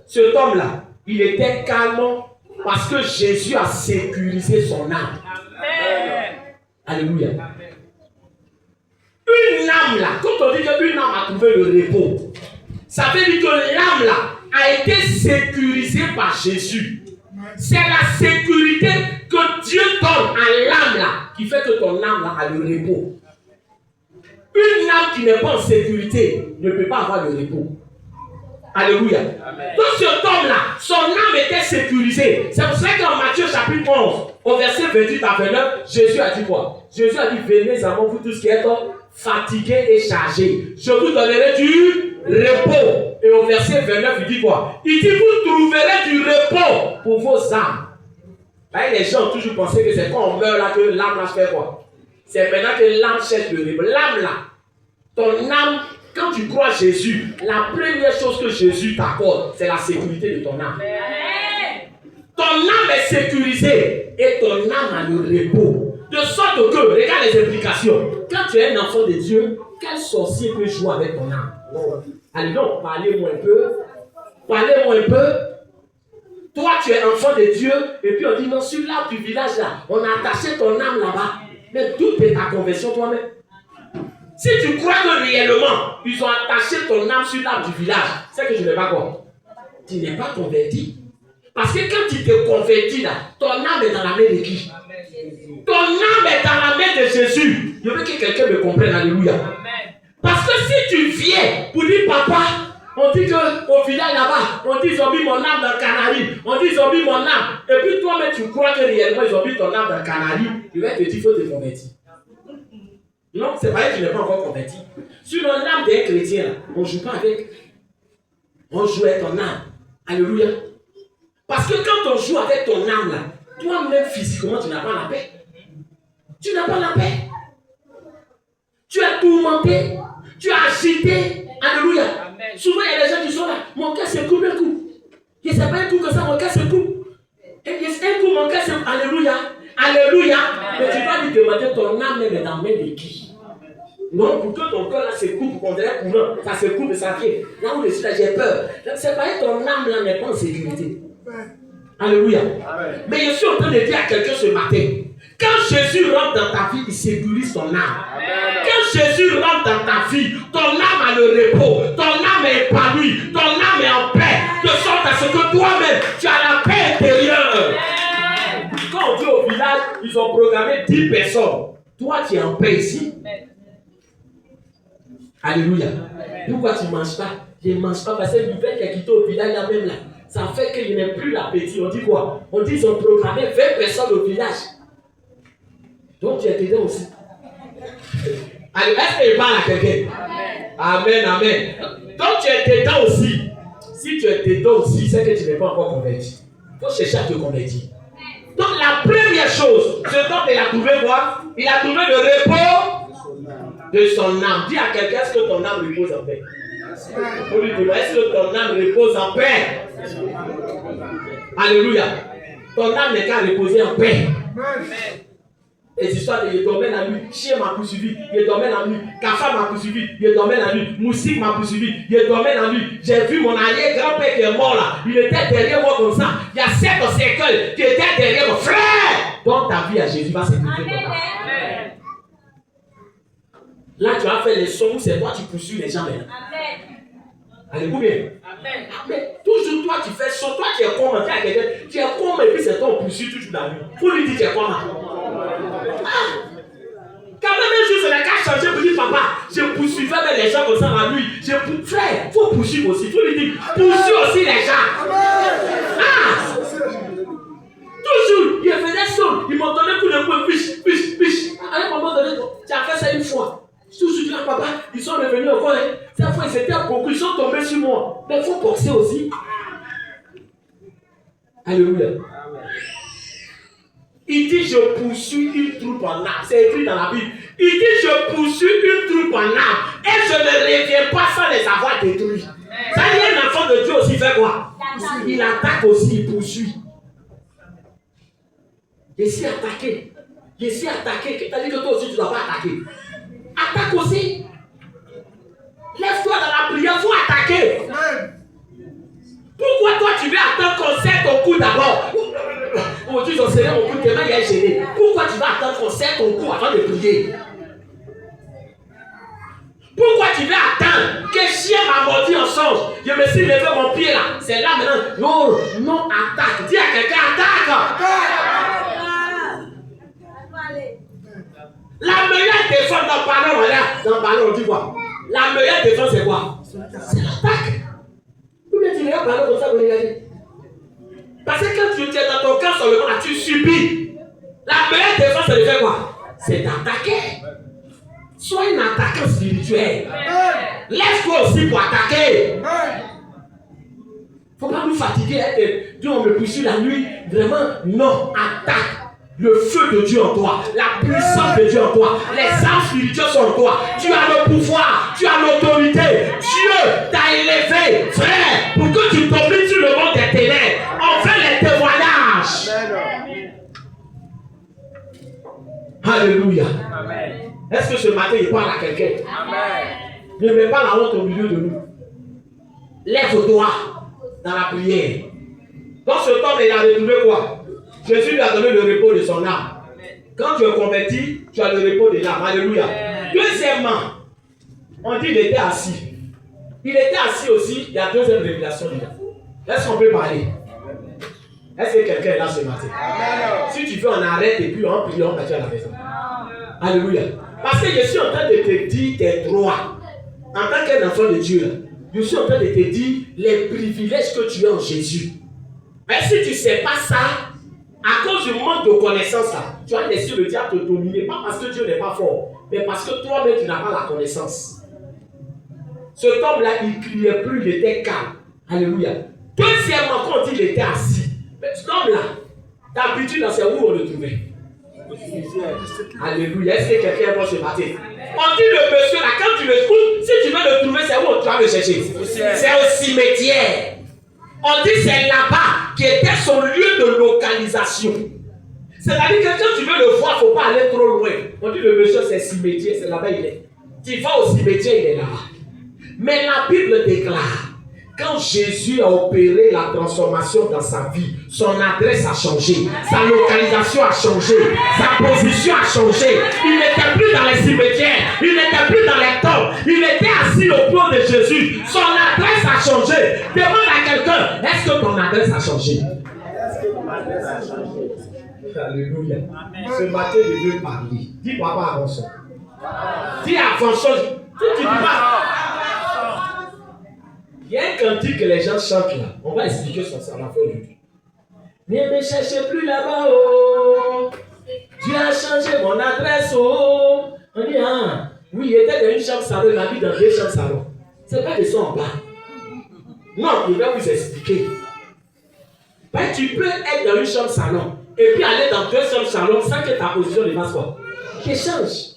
Cet homme-là, il était calme parce que Jésus a sécurisé son âme. Amen. Alléluia. Amen. Une âme là, quand on dit qu'une âme a trouvé le repos, ça veut dire que l'âme là a été sécurisée par Jésus. C'est la sécurité que Dieu donne à l'âme là qui fait que ton âme là a le repos. Une âme qui n'est pas en sécurité ne peut pas avoir le repos. Alléluia. Amen. Donc cet homme-là, son âme était sécurisée. C'est pour ça qu'en Matthieu chapitre 11, au verset 28 à 29, Jésus a dit quoi? Jésus a dit, venez à moi, vous tous qui êtes fatigués et chargés. Je vous donnerai du repos. Et au verset 29, il dit quoi? Il dit, vous trouverez du repos pour vos âmes. Là, les gens ont toujours pensé que c'est quand on meurt là que l'âme là se fait quoi? C'est maintenant que l'âme cherche le repos. L'âme là, ton âme, quand tu crois Jésus, la première chose que Jésus t'accorde, c'est la sécurité de ton âme. Amen. Ton âme est sécurisée et ton âme a le repos. De sorte que, regarde les implications. Quand tu es un enfant de Dieu, quel sorcier peut jouer avec ton âme? Allez donc, parlez-moi un peu. Parlez-moi un peu. Toi, tu es enfant de Dieu, et puis on dit non, sur l'arbre du village là, on a attaché ton âme là-bas. Mais d'où est ta conversion toi-même? Si tu crois que réellement, ils ont attaché ton âme sur l'arbre du village, c'est que je n'ai pas quoi? Tu n'es pas converti. Parce que quand tu te convertis là, ton âme est dans la main de qui? Ton âme est dans la main de Jésus. Je veux que quelqu'un me comprenne, alléluia. Parce que si tu viens pour dire papa, on dit qu'au village là-bas, on dit ils ont mis mon âme dans le canari, on dit ils ont mis mon âme, et puis toi-même tu crois que réellement ils ont mis ton âme dans le canari, il va te dire qu'il faut te convertir. Non, c'est pas que tu n'es pas encore converti. Sur l'âme des chrétiens, on ne joue pas avec. On joue avec ton âme. Alléluia. Parce que quand on joue avec ton âme là, toi-même physiquement, tu n'as pas la paix. Tu n'as pas la paix. Tu es tourmenté. Tu es agité. Alléluia. Amen. Souvent, il y a des gens qui sont là. Mon cœur se coupe un coup. Je ne sais pas un coup que ça, mon cœur se coupe. Et un coup, mon cœur se coupe. Alléluia. Alléluia. Amen. Mais tu vas lui demander ton âme est dans la main de qui? Non, pour que ton cœur là se coupe, qu'on dirait courant, ça se coupe et ça fait. Là où je suis là, j'ai peur. C'est pas que ton âme là n'est pas en sécurité. Alléluia. Amen. Mais je suis en train de dire à quelqu'un ce matin, quand Jésus rentre dans ta vie, il sécurise ton âme. Amen. Quand Jésus rentre dans ta vie, ton âme a le repos, ton âme est épanouie, ton âme est en paix, de sorte à ce que toi-même, tu as la paix intérieure. Amen. Quand on dit au village, ils ont programmé 10 personnes. Toi, tu es en paix ici. Amen. Alléluia. Amen. Pourquoi tu ne manges pas? Je ne mange pas parce que l'hiver qui a quitté au village là même là. Ça fait qu'il n'y a plus l'appétit. On dit quoi? On dit qu'ils ont programmé 20 personnes au village. Donc tu es dedans aussi. Allez, est-ce qu'il parle à quelqu'un? Amen. Amen, amen. Donc tu es dedans aussi. Si tu es dedans aussi, c'est que tu n'es pas encore converti. Il faut chercher à te convertir. Donc la première chose, ce dont il a trouvé quoi? Il a trouvé le repos de son âme. Dis à quelqu'un, est-ce que ton âme repose en paix? Faut lui demander, est-ce que ton âme repose en paix? Alléluia. Ton âme n'est qu'à reposer en paix. Les histoires de il dormait la nuit, chien m'a poursuivi, il dormait la nuit, Kafa m'a poursuivi, il dormait la nuit, Moussik m'a poursuivi, il dormait la nuit. J'ai vu mon arrière-grand-père qui est mort là, il était derrière moi comme ça. Il y a 7 cercueils qui étaient derrière mon frère. Donc ta vie à Jésus va s'écouter. Là tu as fait les sons, c'est toi qui poursuis les gens maintenant. Alléluia. Amen. Amen. Toujours toi tu fais son, toi tu es comme, tu es comme et puis c'est toi on poursuit toujours la nuit. Faut lui dire tu es comme. Quand même un jour c'est le cas changé pour dire papa, je poursuivais les gens comme ça la nuit. Frère, il faut poursuivre aussi. Il faut lui dire, poursuis aussi les gens. Ah! Toujours, il faisait son, il m'ont donné coup de poing, piche. À un moment donné, tu as fait ça une fois. Toujours tu dis, papa, ils sont revenus encore. Hein. Cette fois, ils étaient beaucoup, ils sont tombés sur moi. Mais il faut boxer aussi. Alléluia. Il dit, je poursuis une troupe en âme. C'est écrit dans la Bible. Il dit, je poursuis une troupe en âme. Et je ne reviens pas sans les avoir détruits. Ça y est, un enfant de Dieu aussi fait quoi? Il attaque aussi, il poursuit. Je suis attaqué. C'est-à-dire que toi aussi, tu ne dois pas attaquer. Attaque aussi. Lève-toi dans la prière, il faut attaquer. Pourquoi toi tu veux attendre qu'on serre ton cou d'abord? On dit j'en serre mon cou tellement il est gêné. Pourquoi tu vas attendre qu'on serre ton cou avant de prier? Pourquoi tu veux attendre que chien m'a mordu en songe? Je me suis levé mon pied là. C'est là maintenant. Non, attaque. Dis à quelqu'un, attaque. La meilleure défense dans le ballon, on dit quoi? La meilleure défense c'est quoi? C'est l'attaque. Pourquoi tu regardes ballon comme ça pour regarder? Parce que quand tu es dans ton cœur seulement, tu subis. La meilleure défense c'est de faire quoi? C'est d'attaquer. Sois un attaquant spirituel. Lève-toi aussi pour attaquer. Faut pas nous fatiguer. Dieu on me poursuit la nuit. Vraiment, non, attaque. Le feu de Dieu en toi, la puissance de Dieu en toi, les armes spirituelles sont en toi. Tu as le pouvoir, tu as l'autorité. Dieu t'a élevé, frère, pour que tu domines sur le monde des ténèbres. On fait les témoignages. Alléluia. Amen. Est-ce que ce matin il parle à quelqu'un? Ne mets pas la honte au milieu de nous. Lève-toi dans la prière. Dans ce temps, il a retrouvé quoi? Jésus lui a donné le repos de son âme. Quand tu es converti, tu as le repos de l'âme. Alléluia. Deuxièmement, on dit qu'il était assis. Il était assis aussi, il y a deuxième révélation. Est-ce qu'on peut parler? Est-ce que quelqu'un est là ce matin? Si tu veux, on arrête et puis on prie, on va à la maison. Alléluia. Parce que je suis en train de te dire tes droits. En tant qu'un enfant de Dieu, je suis en train de te dire les privilèges que tu as en Jésus. Mais si tu ne sais pas ça, à cause du manque de connaissance, là, tu as laissé le diable te dominer. Pas parce que Dieu n'est pas fort, mais parce que toi-même, tu n'as pas la connaissance. Cet homme-là, il ne criait plus, il était calme. Alléluia. Deuxièmement, quand on dit qu'il était assis, cet homme-là, d'habitude, c'est où on le trouvait? Alléluia. Est-ce que quelqu'un est bon ce matin? On dit le monsieur là, quand tu le trouves, si tu veux le trouver, c'est où tu vas le chercher? C'est au cimetière. On dit c'est là-bas qui était son lieu de localisation. C'est-à-dire que quand tu veux le voir, il ne faut pas aller trop loin. On dit le monsieur c'est cimetière, c'est là-bas il est. Tu vas au cimetière, il est là-bas. Mais la Bible déclare, quand Jésus a opéré la transformation dans sa vie, son adresse a changé, sa localisation a changé, sa position a changé. Il n'était plus dans les cimetières, il n'était plus dans les tombes, il était assis au pied de Jésus. Son adresse a changé. Demande à quelqu'un, est-ce que ton adresse a changé? Alléluia. Ce matin, je veux parler. Dis papa avançons. Dis avançons. Tu dis pas. Il y a un cantique que les gens chantent là. On va expliquer ça à la fin aujourd'hui. Ne me cherchez plus là-bas, oh. Dieu a changé mon adresse, oh. On dit, ah, oui, il était dans une chambre salon, il a mis dans deux chambres salon. C'est pas de ça en bas. Non, je vais vous expliquer. Ben, tu peux être dans une chambre salon et puis aller dans deux chambres salon sans que ta position ne fasse quoi? Qui change.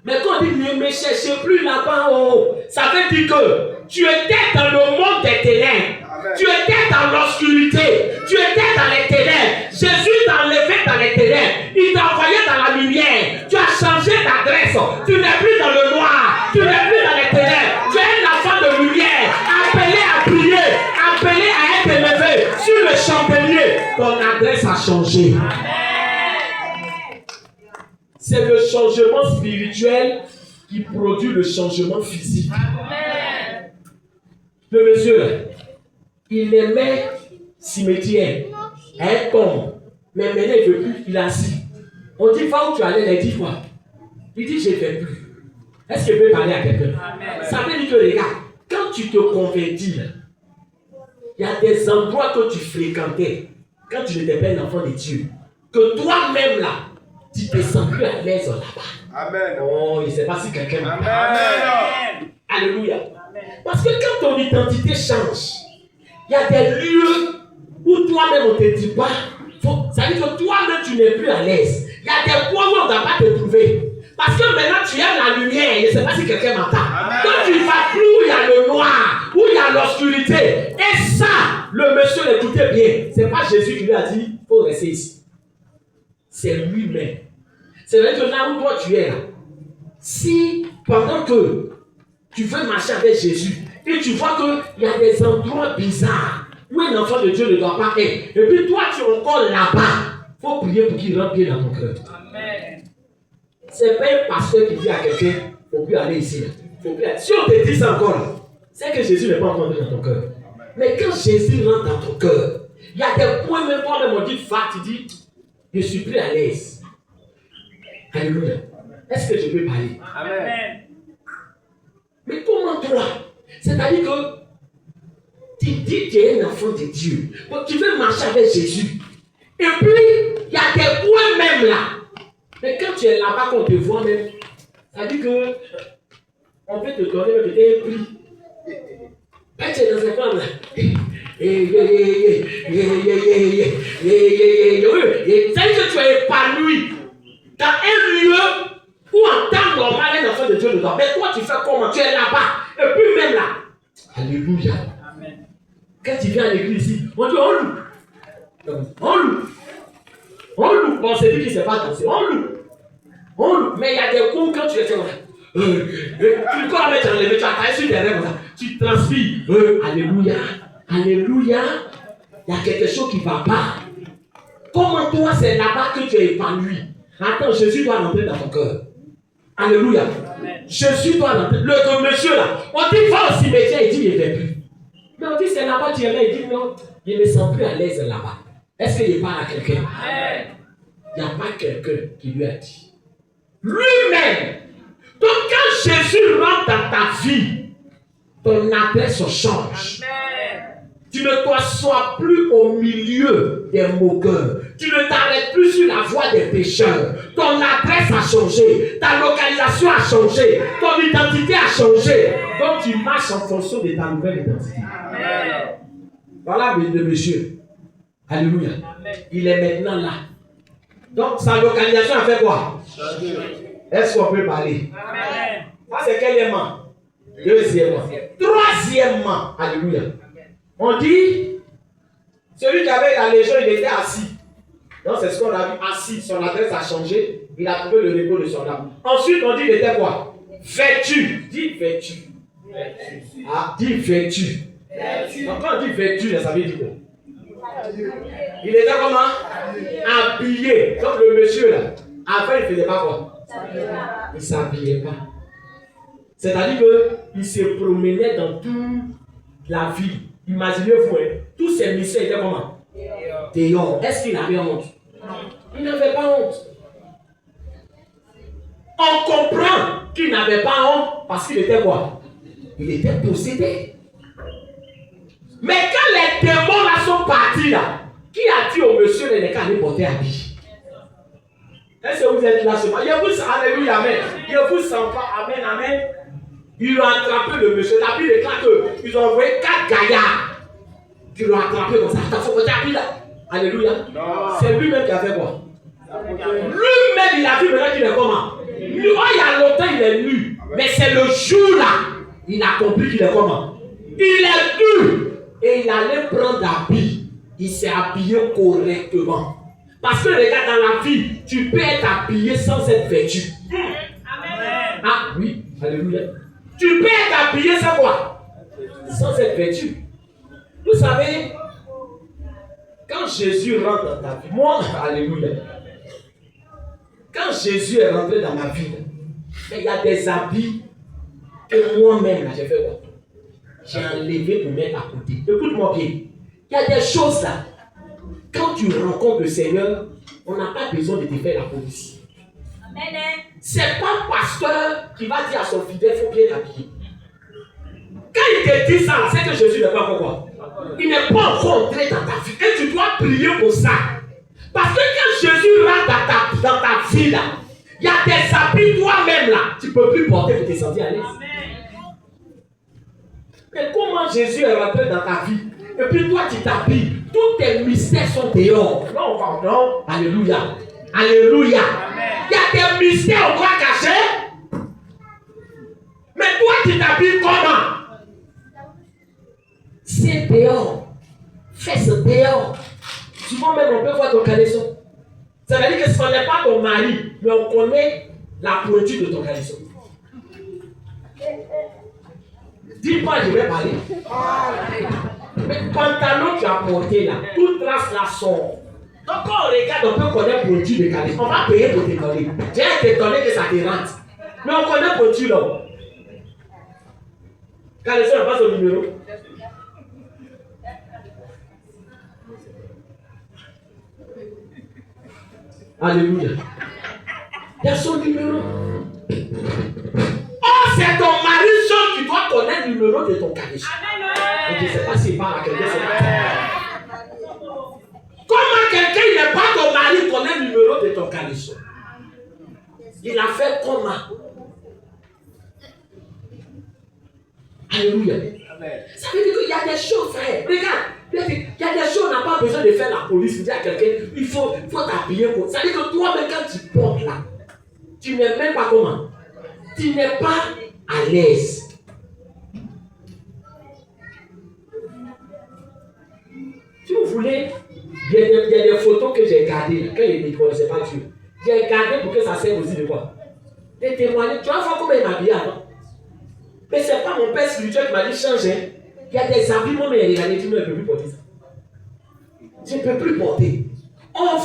Mais quand on dit ne me cherchez plus là-bas, oh, ça veut dire que tu étais dans le monde des ténèbres. Tu étais dans l'obscurité. Tu étais dans les ténèbres. Jésus t'a enlevé dans les ténèbres. Il t'a envoyé dans la lumière. Tu as changé d'adresse. Tu n'es plus dans le noir. Tu n'es plus dans les ténèbres. Tu es un enfant de lumière. Appelé à prier. Appelé à être élevé sur le chandelier. Ton adresse a changé. C'est le changement spirituel qui produit le changement physique. Le monsieur là, il aimait cimetière, un tombe, mais maintenant il ne veut plus, il est assis. On dit, va où tu allais les 10 fois. Il dit, je ne fais plus. Est-ce que je peux parler à quelqu'un? Ça veut dire que, regarde, quand tu te convertis, il y a des endroits que tu fréquentais, quand tu n'étais pas un enfant de Dieu, que toi-même là, tu te sens plus à l'aise là-bas. Amen. Oh, il ne sait pas si quelqu'un m'a parlé. Amen. Alléluia. Parce que quand ton identité change, il y a des lieux où toi-même on ne te dit pas. Ça veut dire que toi-même tu n'es plus à l'aise. Il y a des coins où on ne va pas te trouver. Parce que maintenant tu as la lumière. Je ne sais pas si quelqu'un m'entend. Quand tu vas plus où il y a le noir, où il y a l'obscurité. Et ça, le monsieur l'écoutait bien. Ce n'est pas Jésus qui lui a dit, il faut rester ici. C'est lui-même. C'est vrai que là où toi tu es là, si pendant que tu veux marcher avec Jésus et tu vois qu'il y a des endroits bizarres où un enfant de Dieu ne doit pas être, et puis toi tu es encore là-bas, il faut prier pour qu'il rentre bien dans ton cœur. C'est pas un pasteur qui dit à quelqu'un, il ne faut plus aller ici. Là. Faut plus aller. Si on te dit ça encore là, c'est que Jésus n'est pas encore dans ton cœur. Mais quand Jésus rentre dans ton cœur, il y a des points, même toi-même on dit, va, tu dis, je suis plus à l'aise. Alléluia. Est-ce que je peux parler? Amen. Mais comment toi? C'est-à-dire que tu dis que tu es un enfant de Dieu. Donc tu veux marcher avec Jésus. Et puis, il y a des points même là. Mais quand tu es là-bas, qu'on te voit même, ça dit que on peut te donner peut-être un prix. Quand tu es dans un coin là, c'est que tu es épanoui dans un lieu où en temps normal un enfant de Dieu ne doit. Mais toi tu fais comment? Tu es là-bas. Et puis même là. Alléluia. Amen. Quand tu viens à l'église ici, on dit on loue. On loue. On loue. Bon, c'est lui qui ne sait pas danser. On loue. On loue. Mais il y a des coups quand tu es là. Tu peux mettre en levé, tu as sur des rêves là. Tu transpires. Alléluia. Alléluia. Il y a quelque chose qui ne va pas. Comment toi c'est là-bas que tu es épanoui? Attends, Jésus doit rentrer dans ton cœur. Alléluia. Amen. Jésus doit rentrer. Le monsieur là, on dit va au cimetière, il dit il ne fait plus. Mais on dit c'est là-bas, tu es là, il dit non, il ne me sent plus à l'aise là-bas. Est-ce qu'il parle à quelqu'un? Il n'y a pas quelqu'un qui lui a dit. Lui-même. Donc quand Jésus rentre dans ta vie, ton adresse change. Amen. Tu ne t'assois plus au milieu des moqueurs. Tu ne t'arrêtes plus sur la voie des pécheurs. Ton adresse a changé. Ta localisation a changé. Ton identité a changé. Donc tu marches en fonction de ta nouvelle identité. Amen. Voilà le monsieur. Alléluia. Amen. Il est maintenant là. Donc sa localisation a fait quoi? Est-ce qu'on peut parler? Amen. Ça c'est quel élément? Deuxièmement. Troisièmement. Alléluia. On dit, celui qui avait la légion, il était assis. Donc c'est ce qu'on a vu, assis. Son adresse a changé. Il a trouvé le repos de son âme. Ensuite, on dit, il était quoi? Vêtu. Dis vêtu. Ah, dis vêtu. Donc quand on dit vêtu, ça veut dire quoi? Il était comment? Habillé. Donc le monsieur là, avant il ne faisait pas quoi? Il ne s'habillait pas. C'est-à-dire qu'il se promenait dans toute la ville. Imaginez-vous, hein, tous ces messieurs étaient comment? Dehors. Est-ce qu'il avait honte? Il n'avait pas honte. On comprend qu'il n'avait pas honte parce qu'il était quoi? Il était possédé. Mais quand les démons là sont partis là, qui a dit au monsieur les cas de porter habit? Est-ce que vous êtes là ce matin? Je vous sens, alléluia, amen. Je vous sens pas, amen, amen. Ils ont attrapé le monsieur. La Bible déclare qu'ils ont envoyé 4 gaillards Tu l'as attrapé comme ça. Attention, regarde là. Alléluia. C'est lui-même qui a fait quoi? Lui-même, il a vu maintenant qu'il est comment? Lui, oh, il y a longtemps, il est nu. Mais c'est le jour-là, il a compris qu'il est comment? Il est nu. Et il allait prendre l'habit. Il s'est habillé correctement. Parce que regarde, dans la vie, tu peux être habillé sans être vêtu. Amen. Ah oui, alléluia. Tu peux être habillé sans quoi? Sans être vêtu. Vous savez, quand Jésus rentre dans ta vie, moi, alléluia. Quand Jésus est rentré dans ma vie, il y a des habits que moi-même, j'ai fait quoi? J'ai enlevé pour mettre à côté. Écoute-moi bien. Il y a des choses là. Quand tu rencontres le Seigneur, on n'a pas besoin de te faire la police. C'est pas le pasteur qui va dire à son fidèle, il faut bien t'habiller. Quand il te dit ça, c'est que Jésus n'est pas encore quoi? Il n'est pas encore entré dans ta vie. Et tu dois prier pour ça. Parce que quand Jésus rentre dans ta vie là, il y a des habits toi-même là, tu ne peux plus porter pour te sentir à l'aise. Mais comment Jésus est rentré dans ta vie? Et puis toi tu t'habilles. Tous tes mystères sont dehors. Non, non. Alléluia. Alléluia. Il y a des mystères on doit cacher. Mais toi tu t'habilles comment? C'est dehors. Fais ce dehors. Souvent même on peut voir ton caleçon. Ça veut dire que ce n'est pas ton mari, mais on connaît la pointure de ton caleçon. Dis-moi, je vais parler. Mais le pantalon que tu as porté là, toute trace là sort. Donc quand on regarde, on peut connaître le pointure de caleçon. On va payer pour t'étonner. J'ai t'étonné que ça te rentre. Mais on connaît le pointure là. Caleçon n'a pas son numéro. Alléluia. Il y a son numéro. Oh, c'est ton mari seul qui doit connaître le numéro de ton caleçon. Je ne sais pas s'il parle à quelqu'un. Comment quelqu'un qui n'est pas ton mari connaît le numéro de ton caleçon? Il a fait comment? Alléluia. Ça veut dire qu'il y a des choses, frère. Regarde. Il y a des choses, on n'a pas besoin de faire la police. Il dit à quelqu'un, il faut t'habiller pour. Ça veut dire que toi-même, quand tu portes là, tu n'es même pas comment? Tu n'es pas à l'aise. Si vous voulez, il y a des photos que j'ai gardées. Quand il ne connaissait pas Dieu, j'ai gardé pour que ça serve aussi de quoi? De témoigner. Tu vas voir comment il m'habillait avant. Mais ce n'est pas mon père spirituel qui m'a dit changer. Il y a des habits, moi, mais regardez, tu ne peux plus porter ça. Je ne peux plus porter. Oh,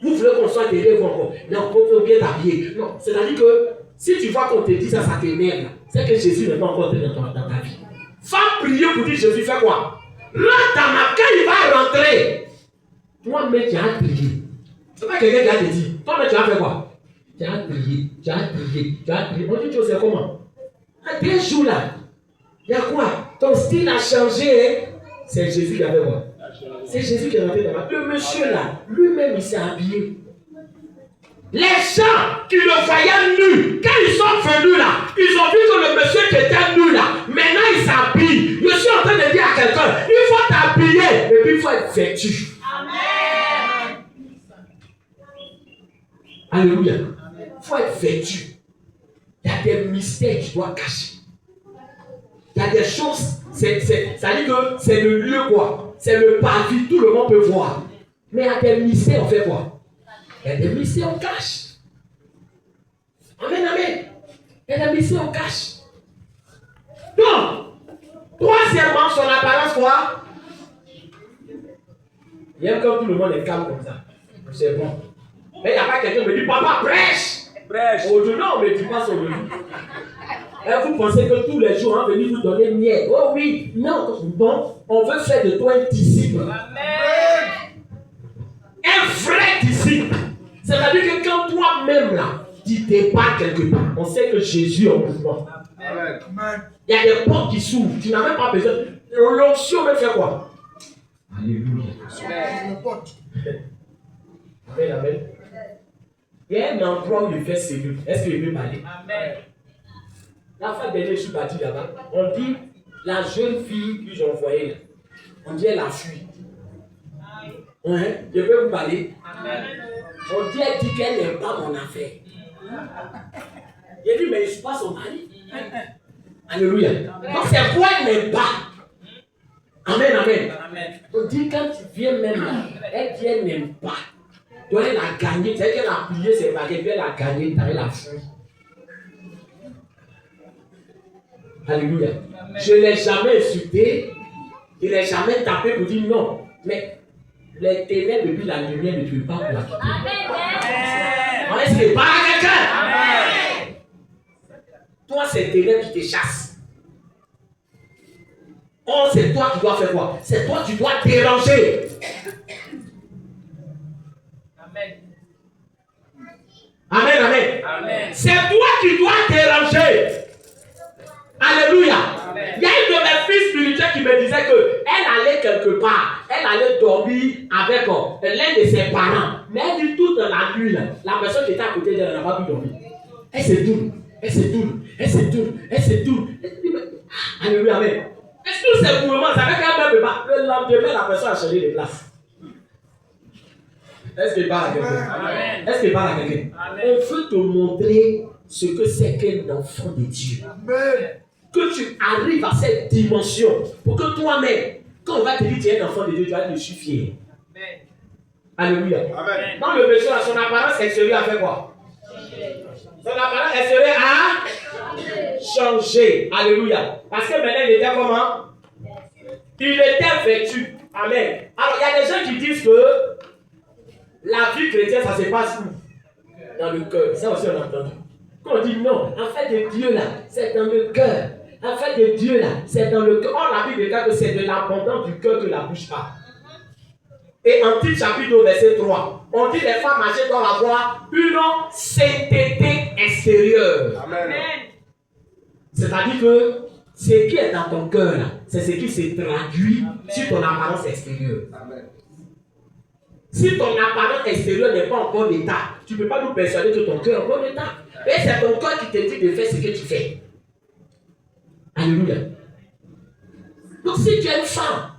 vous voulez qu'on soit derrière vous encore. Non, on peut bien t'habiller. Non, c'est-à-dire que si tu vois qu'on te dit ça, ça t'énerve. C'est que Jésus n'est pas encore entré dans ta vie. Va prier pour dire Jésus, fais quoi? Rentre dans ma. Quand il va rentrer, toi-même, tu as prié. Ce n'est pas quelqu'un qui a te dit. Toi-même, tu as fait quoi? Tu as prié, tu as prié, tu as prié. On dit, tu sais comment? À 2 jours là, il y a quoi? Ton style a changé, hein? C'est Jésus qui a fait quoi? C'est Jésus qui est rentré dans ma vie. Le monsieur là, lui-même, il s'est habillé. Les gens qui le voyaient nu, quand ils sont venus là, ils ont vu que le monsieur qui était nu là, maintenant il s'habille. Je suis en train de dire à quelqu'un, il faut t'habiller et puis il faut être vêtu. Amen. Alléluia. Il faut être vêtu. Il y a des mystères que tu dois cacher. Il y a des choses, ça dit que c'est le lieu quoi. C'est le parvis, tout le monde peut voir. Mais il y a des mystères, on fait quoi? Il y a des mystères, on cache. Amen, amen. Il y a des mystères, on cache. Donc, troisièmement, son apparence quoi? Il aime comme tout le monde est calme comme ça. C'est bon. Mais il n'y a pas quelqu'un qui me dit, papa, prêche. Aujourd'hui, on ne me dit pas son nom. Et vous pensez que tous les jours, on va venir vous donner miel. Oh oui, non. Donc, on veut faire de toi un disciple. Amen. Un vrai disciple. C'est-à-dire que quand toi-même, là, tu dépars quelque part, on sait que Jésus est en mouvement. Amen. Il y a des portes qui s'ouvrent. Tu n'as même pas besoin. L'onction me fait quoi? Alléluia. Amen, amen. Il y a un endroit où il fait cellule. Est-ce qu'il veut parler? Amen. La fois dernière, je suis parti là-bas. On dit la jeune fille que j'ai envoyée là. On dit elle a fui. Ouais, je peux vous parler. On dit elle dit qu'elle n'aime pas mon affaire. Il dit mais je ne suis pas son mari. Alléluia. Donc c'est quoi elle n'aime pas. Amen, amen. On dit quand tu viens même là, elle dit elle n'aime pas. Donc elle a gagné, c'est qu'elle a plié ses baguettes, elle a gagné, elle a fui. Alléluia. Je ne l'ai jamais insulté, je ne l'ai jamais tapé pour dire non. Mais les ténèbres depuis la lumière ne tuent pas pour la quitter. Est-ce que pas à quelqu'un? Toi, c'est ténèbres qui te chassent. Oh, c'est toi qui dois faire quoi? C'est toi qui dois déranger. Amen, amen. Amen. C'est toi qui dois déranger. Alléluia. Amen. Il y a une de mes filles spirituelles qui me disait qu'elle allait quelque part. Elle allait dormir avec l'un de ses parents. Mais elle dit tout dans la nuit, là, la personne qui était à côté d'elle n'a pas pu dormir. Elle se tourne. Elle se tourne. Elle se tourne. Elle se tourne. Alléluia. Amen. Est-ce que ces mouvements, ça fait qu'elle même pas. Le lendemain, la personne a changé de place. Est-ce qu'il parle à quelqu'un? Est-ce qu'il parle à quelqu'un? On veut te montrer ce que c'est qu'un enfant de Dieu. Amen. Que tu arrives à cette dimension pour que toi-même, quand on va te dire que tu es un enfant de Dieu, tu vas dire je suis fier. Amen. Alléluia. Amen. Dans le monsieur, son apparence extérieure a fait quoi? Son apparence extérieure a changé. Alléluia. Parce que maintenant il était comment? Il était vêtu. Amen. Alors il y a des gens qui disent que la vie chrétienne, ça se passe où? Dans le cœur. Ça aussi on a entendu. Quand on dit non, en fait de Dieu là, c'est dans le cœur. En fait de Dieu là, c'est dans le cœur. Or la Bible déclare que c'est de l'abondance du cœur que la bouche parle. Et en Tite chapitre 2 verset 3, on dit les femmes âgées doivent avoir une sainteté extérieure. Amen. C'est-à-dire que ce qui est dans ton cœur là, c'est ce qui se traduit sur ton apparence extérieure. Amen. Si ton apparence extérieure n'est pas en bon état, tu ne peux pas nous persuader que ton cœur est en bon état. Et c'est ton cœur qui te dit de faire ce que tu fais. Alléluia. Donc si tu es une femme,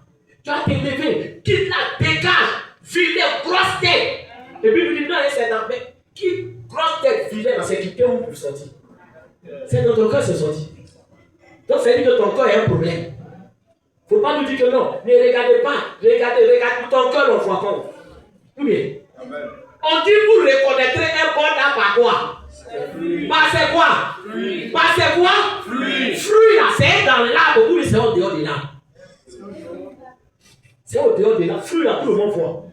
tu vas te lever, quitte la, dégage, filet, grosse tête. Et puis tu dis non, c'est dans le quitte, grosse tête, filet, c'est quitté où pour sortir. C'est dans ton cœur, c'est sorti. Donc ça veut dire que ton cœur est un problème. Il ne faut pas nous dire que non, ne regardez pas, regardez, ton cœur, on voit pas. Oui. Amen. On dit vous reconnaîtrez un bon arbre par quoi? Par c'est quoi? Par c'est quoi? Fruit là, c'est dans l'arbre ou c'est au dehors de l'arbre? C'est au dehors de l'arbre. Fruit là, tout le monde voit.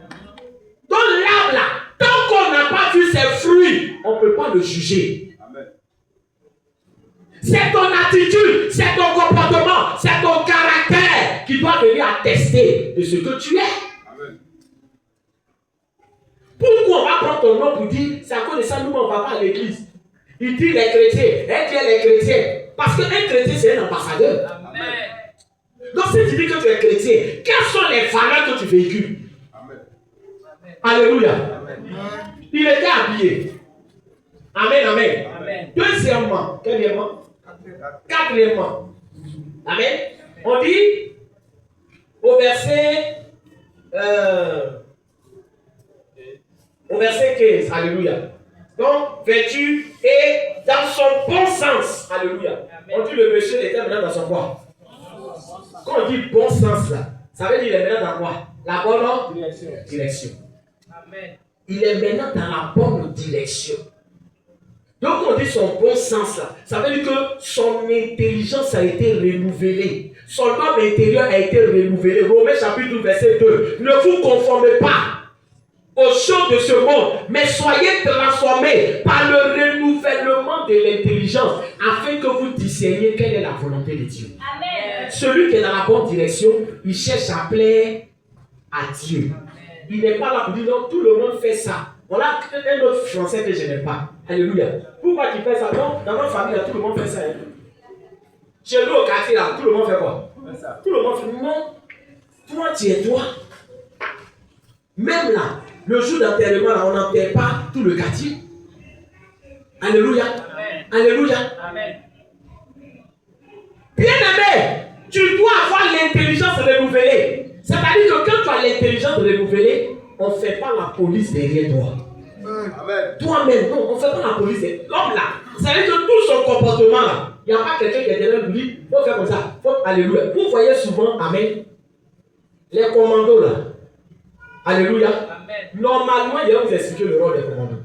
Donc l'arbre là, tant qu'on n'a pas vu ses fruits, on ne peut pas le juger. Amen. C'est ton attitude, c'est ton comportement, c'est ton caractère qui doit venir attester de ce que tu es. Pourquoi on va prendre ton nom pour dire, c'est à cause de ça, nous on ne va pas à l'église. Il dit les chrétiens, elle dit les chrétiens. Parce qu'un chrétien, c'est un ambassadeur. Amen. Donc si tu dis que tu es chrétien, quelles sont les valeurs que tu véhicules? Amen. Alléluia. Amen. Il était habillé. Amen, amen. Amen. Deuxièmement, quatrièmement. Amen. On dit au verset 15, alléluia. Donc, vêtu et dans son bon sens, alléluia. On dit le monsieur était maintenant dans son quoi? Quand on dit bon sens là, ça veut dire il est maintenant dans quoi? La bonne direction. Amen. Il est maintenant dans la bonne direction. Donc, on dit son bon sens là, ça veut dire que son intelligence a été renouvelée. Son homme intérieur a été renouvelé. Romains chapitre 12, verset 2. Ne vous conformez pas aux choses de ce monde, mais soyez transformés par le renouvellement de l'intelligence, afin que vous discerniez quelle est la volonté de Dieu. Amen. Celui qui est dans la bonne direction, il cherche à plaire à Dieu. Il n'est pas là pour dire non, tout le monde fait ça. Voilà un autre français que je n'aime pas. Alléluia. Pourquoi tu fais ça? Non, dans notre famille, là, tout le monde fait ça. Chez nous au quartier, là, tout le monde fait quoi? Tout le monde fait non. Toi, tu es toi. Même là, le jour d'enterrement, là, on n'enterre pas tout le quartier. Alléluia. Amen. Alléluia. Amen. Bien-aimé, tu dois avoir l'intelligence renouvelée. as l'intelligence renouvelée, on ne fait pas la police derrière toi. Toi-même, non, on ne fait pas la police. L'homme là, ça veut dire que tout son comportement là, il n'y a pas quelqu'un qui est derrière lui, il faut faire comme ça. Alléluia. Vous voyez souvent, amen, les commandos là. Alléluia. Amen. Normalement, il va vous expliquer le rôle des commandos.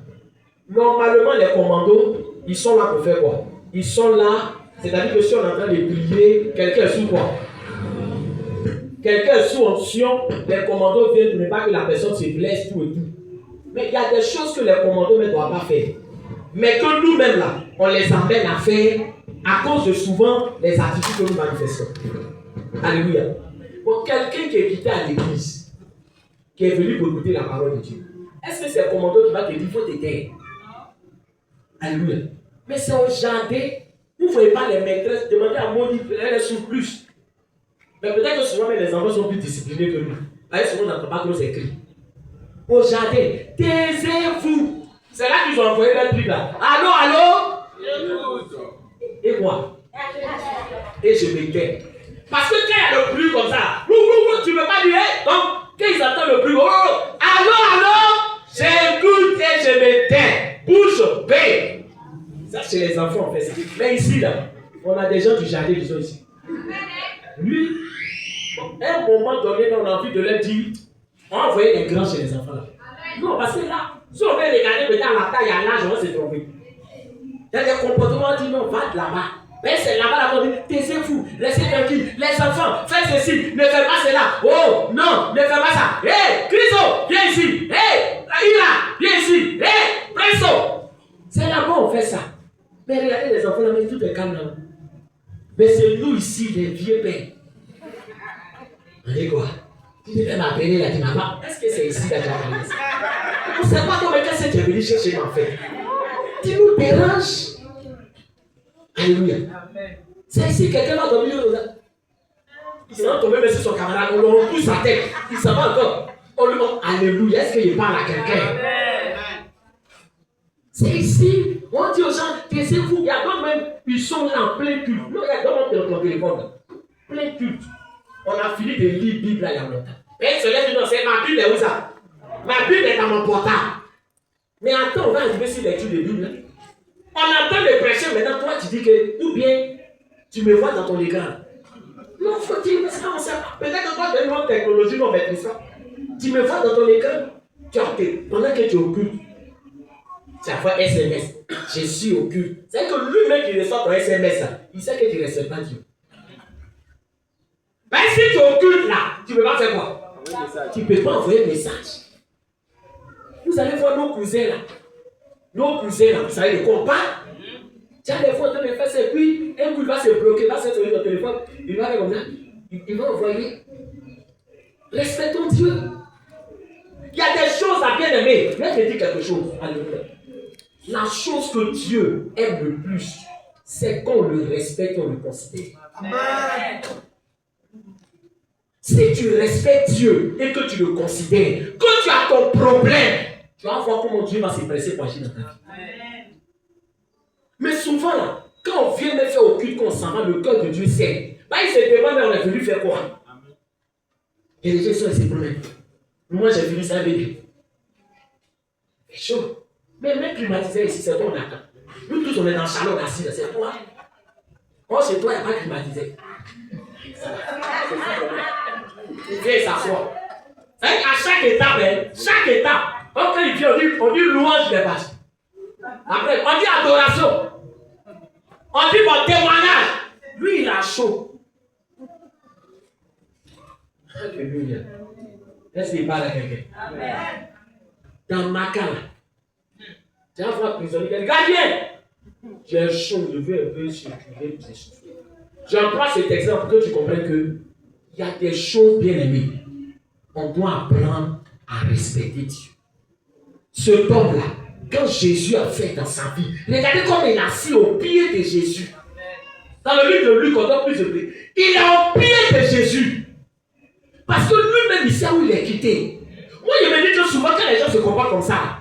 Normalement, les commandos, ils sont là pour faire quoi? Ils sont là, c'est-à-dire que si on est en train de prier, quelqu'un est sous quoi? Quelqu'un est sous onction, les commandos viennent pour ne pas que la personne se blesse, tout et tout. Mais il y a des choses que les commandos ne doivent pas faire. Mais que nous-mêmes là, on les amène à faire à cause de souvent les attitudes que nous manifestons. Alléluia. Pour quelqu'un qui est quitté à l'église, qui est venu pour écouter la parole de Dieu, est-ce que c'est le commandant qui va te dire il faut te taire? Alléluia. Mais c'est au jardin, vous ne voyez pas les maîtresses demander à Maudit, elles sont plus. Mais peut-être que souvent les enfants sont plus disciplinés que nous. Parce que souvent on n'entend pas trop ces cris. Au jardin, taisez-vous. C'est là qu'ils ont envoyé leur truc là. Allô, allô? Et moi? Et je me tais. Parce que quand il y a le bruit comme ça, tu ne peux pas dire, donc quand ils entendent le bruit, allô, allô? J'écoute et je me tais. Bouche bée. Ça, chez les enfants, on fait ça. Mais ici, là, on a des gens du jardin qui sont ici. Lui, à un moment donné, on a envie de leur dire, on va envoyer des grands chez les enfants là. Non, parce que là, si on veut regarder peut-être à la taille, à l'âge, on va se tromper. Il y a des comportements, on dit non, va de là-bas. Mais c'est là-bas, là, on dit, taisez-vous, laissez tranquille, les enfants, faites ceci, ne faites pas cela. Oh, non, ne faites pas ça. Hé, hey, Christo, viens ici. Hé, hey, Ira, viens ici. Hé, hey, Presto. C'est là-bas on fait ça. Mais regardez les enfants, là, mais tout est calme là. Mais c'est nous ici, les vieux pères. On dit quoi? Tu devais m'appeler là, tu m'as pas. Est-ce que c'est ici que tu as appelé ça? On ne sait pas comment est-ce que tu es venu chercher en fait. Tu nous déranges. Alléluia. C'est ici, quelqu'un va dormir là. Il s'en va tomber, mais c'est son camarade. On lui pousse sa tête. Il s'en va encore. On lui dit, alléluia. Est-ce qu'il parle à quelqu'un? C'est ici. On dit aux gens, taisez-vous. Il y a d'autres même, ils sont là en plein culte. Non, il y a d'autres qui ont ton téléphone là. Plein culte. On a fini de lire la Bible là il y a longtemps. Et il se lève et dit, c'est ma Bible est où ça? Ma Bible est dans mon portable. Mais attends, on va arriver sur lecture de Bible là. On entend le prêcher, maintenant toi tu dis que, ou bien tu me vois dans ton écran. Non, faut dire, mais ça, on sait pas. Peut-être que toi tu as une autre technologie, on maîtrise ça. Tu me vois dans ton écran, tu as pendant que tu es au culte, tu as fait SMS. Je suis au culte. C'est que lui-même qui reçoit ton SMS, là, il sait que tu ne respectes pas Dieu. Mais si tu es au culte là, tu ne peux pas faire quoi? Tu ne peux pas envoyer un message. Vous allez voir nos cousins là. Nos cousins là, vous savez de quoi on parle? Tu as des fois en train de faire ça, et puis un coup il va se bloquer, il va se trouver dans le téléphone, il va faire comme ça, il va envoyer. Respectons Dieu. Il y a des choses à bien aimer. Mais je te dis quelque chose. Alléluia. La chose que Dieu aime le plus, c'est qu'on le respecte, on le considère. Amen. Si tu respectes Dieu et que tu le considères, que tu as ton problème, tu vas voir comment Dieu va se presser pour agir dans ta vie. Mais souvent, là, quand on vient me faire au culte, qu'on s'en va, le cœur de Dieu sait. Bah, il se demande, mais on est venu faire quoi? Et les gens sont ces problèmes. Moi, j'ai venu ça bébé. C'est chaud. Mais même climatisé ici, c'est toi, on attend. Nous tous, on est dans le salon assis, c'est toi. Oh, chez toi, il n'y a pas climatisé. Il vient s'asseoir. C'est à chaque étape, quand il vient, on dit louange des bâches. Après, on dit adoration. On dit mon témoignage. Lui, il a chaud. Alléluia. Est-ce qu'il parle à quelqu'un? Dans ma cas, tu vas voir prisonnier qui dit, gardien, j'ai chaud, je veux un peu circuler, j'ai soufflé. J'emprunte cet exemple pour que tu comprennes que il y a des choses bien aimées. On doit apprendre à respecter Dieu. Ce homme-là, quand Jésus a fait dans sa vie, regardez comme il est assis au pied de Jésus. Dans le livre de Luc, on doit plus de plus. Il est au pied de Jésus. Parce que lui-même, il sait où il est quitté. Moi, je me dis que souvent, quand les gens se comportent comme ça,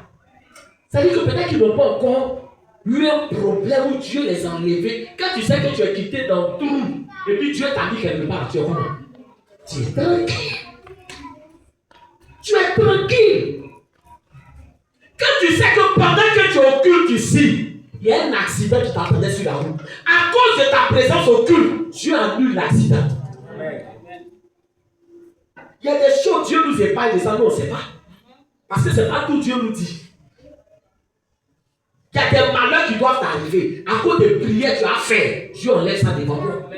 ça veut dire que peut-être qu'ils n'ont pas encore eu un problème où Dieu les a enlevés. Quand tu sais que tu es quitté dans tout, et puis Dieu t'a mis quelque part, tu es comment? Tu es tranquille. Tu es tranquille. Quand tu sais que pendant que tu es au culte ici, il y a un accident qui t'attendait sur la route. À cause de ta présence au culte, tu annules l'accident. Il y a des choses, Dieu nous épargne, ça nous on ne sait pas. Parce que ce n'est pas tout Dieu nous dit. Il y a des malheurs qui doivent t'arriver. À cause de prières tu as fait, Dieu enlève ça devant toi.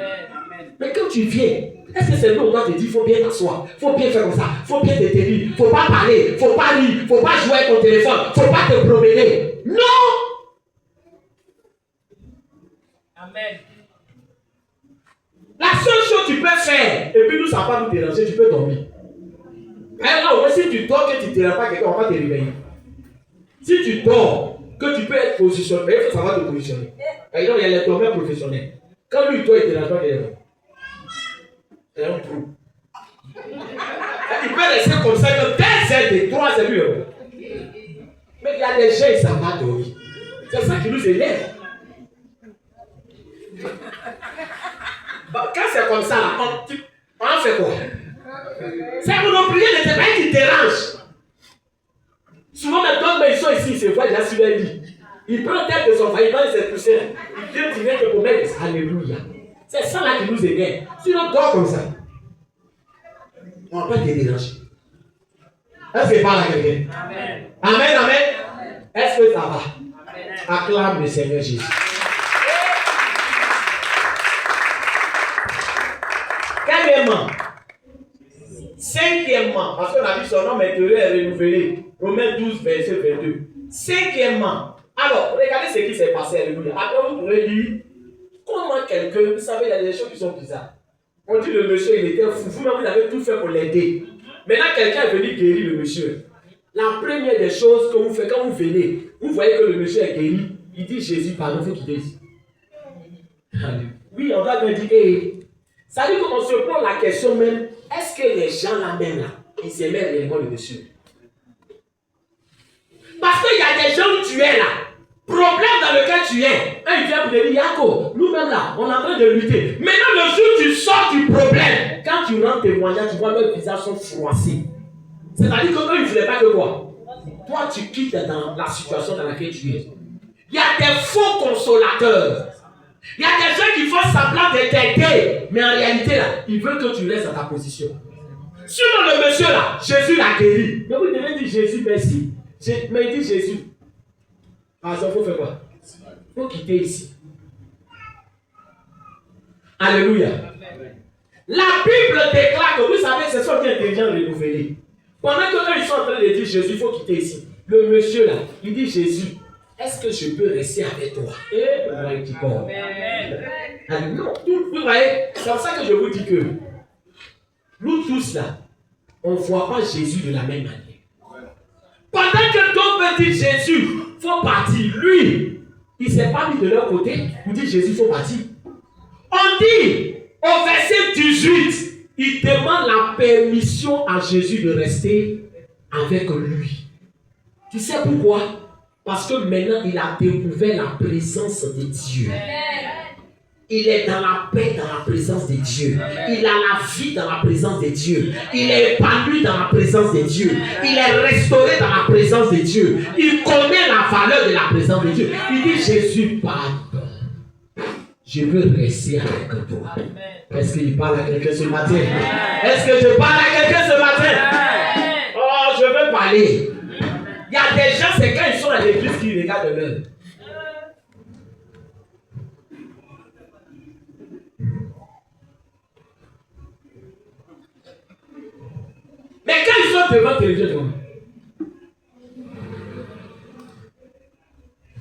Mais quand tu viens, est-ce que c'est nous on doit te dire, il faut bien t'asseoir, il faut bien faire comme ça, il faut bien te tenir, il ne faut pas parler, il ne faut pas rire, il ne faut pas jouer avec ton téléphone, il ne faut pas te promener. Non! Amen. La seule chose que tu peux faire, et puis nous, ça ne va pas nous déranger, tu peux dormir. Là, au moins, si tu dors, que tu ne déranges pas quelqu'un, on va te réveiller. Si tu dors, que tu peux être positionné, il faut savoir te positionner. Par exemple, il y a les dormeurs professionnels. Quand lui, toi, il ne dérange pas quelqu'un. C'est un trou. Il peut rester comme ça, que 2 heures, 3 heures. Mais il y a des gens, ils ne savent pas dormir. C'est ça qui nous élève. Quand c'est comme ça, là, on fait quoi? C'est pour nos prières de tes mains qui dérangent. Souvent, maintenant, ils sont ici, ils se voient déjà sur leur lit. Ils prennent tête de son foyer, ils se poussent. Ils viennent tirer que pour mettre. Alléluia. C'est ça là qui nous énerve. Sinon, dors comme ça. On ne va pas te déranger. Est-ce que parle à quelqu'un? Amen. Amen, amen. Est-ce que ça va? Amen. Acclame le Seigneur Jésus. Cinquièmement, parce qu'on a vu son nom est renouvelé. Romains 12, verset 22. Cinquièmement, alors, regardez ce qui s'est passé, alléluia. Après, vous pourrez dire, comment quelqu'un, vous savez, il y a des choses qui sont bizarres. On dit le monsieur, il était fou. Vous-même, vous avez tout fait pour l'aider. Maintenant, quelqu'un est venu guérir le monsieur. La première des choses que vous faites, quand vous venez, vous voyez que le monsieur est guéri, il dit Jésus, pardon, il faut quitter ici. Oui, on doit lui dire, hey. Ça veut dire qu'on se pose la question même, est-ce que les gens là même là, ils aimaient réellement le monsieur? Parce qu'il y a des gens où tu es là, problème dans lequel tu es. Il vient pour te dire, Yako, nous-mêmes là, on est en train de lutter. Maintenant, le jour où tu sors du problème, quand tu rends témoignage, tu vois leurs visages sont froissés. C'est-à-dire qu'eux, ils ne voulaient pas que quoi? Toi, tu quittes dans la situation dans laquelle tu es. Il y a des faux consolateurs. Il y a des gens qui font semblant de t'aider, mais en réalité, là, ils veulent que tu restes dans ta position. Sinon, le monsieur là, Jésus l'a guéri. Mais vous devez dire Jésus, merci. Mais il dit Jésus. Ah, ça, il faut faire quoi? Il faut quitter ici. Alléluia. La Bible déclare que vous savez, ce sont des gens renouvelés. Pendant que eux, ils sont en train de dire Jésus, il faut quitter ici. Le monsieur là, il dit Jésus. Est-ce que je peux rester avec toi? Et vous qui porte. Non, vous voyez, c'est pour ça que je vous dis que nous tous là, on ne voit pas Jésus de la même manière. Pendant que d'autres disent Jésus, il faut partir. Lui, il ne s'est pas mis de leur côté pour dire Jésus, il faut partir. On dit au verset 18, il demande la permission à Jésus de rester avec lui. Tu sais pourquoi? Parce que maintenant, il a découvert la présence de Dieu. Il est dans la paix, dans la présence de Dieu. Il a la vie dans la présence de Dieu. Il est épanoui dans la présence de Dieu. Il est restauré dans la présence de Dieu. Il connaît la valeur de la présence de Dieu. Il dit, Jésus, pardon. Je veux rester avec toi. Est-ce qu'il parle à quelqu'un ce matin? Est-ce que je parle à quelqu'un ce matin? Oh, je veux parler. Il y a des gens, c'est quand ils sont à l'église qu'ils regardent l'heure. Mais quand ils sont devant la télévision,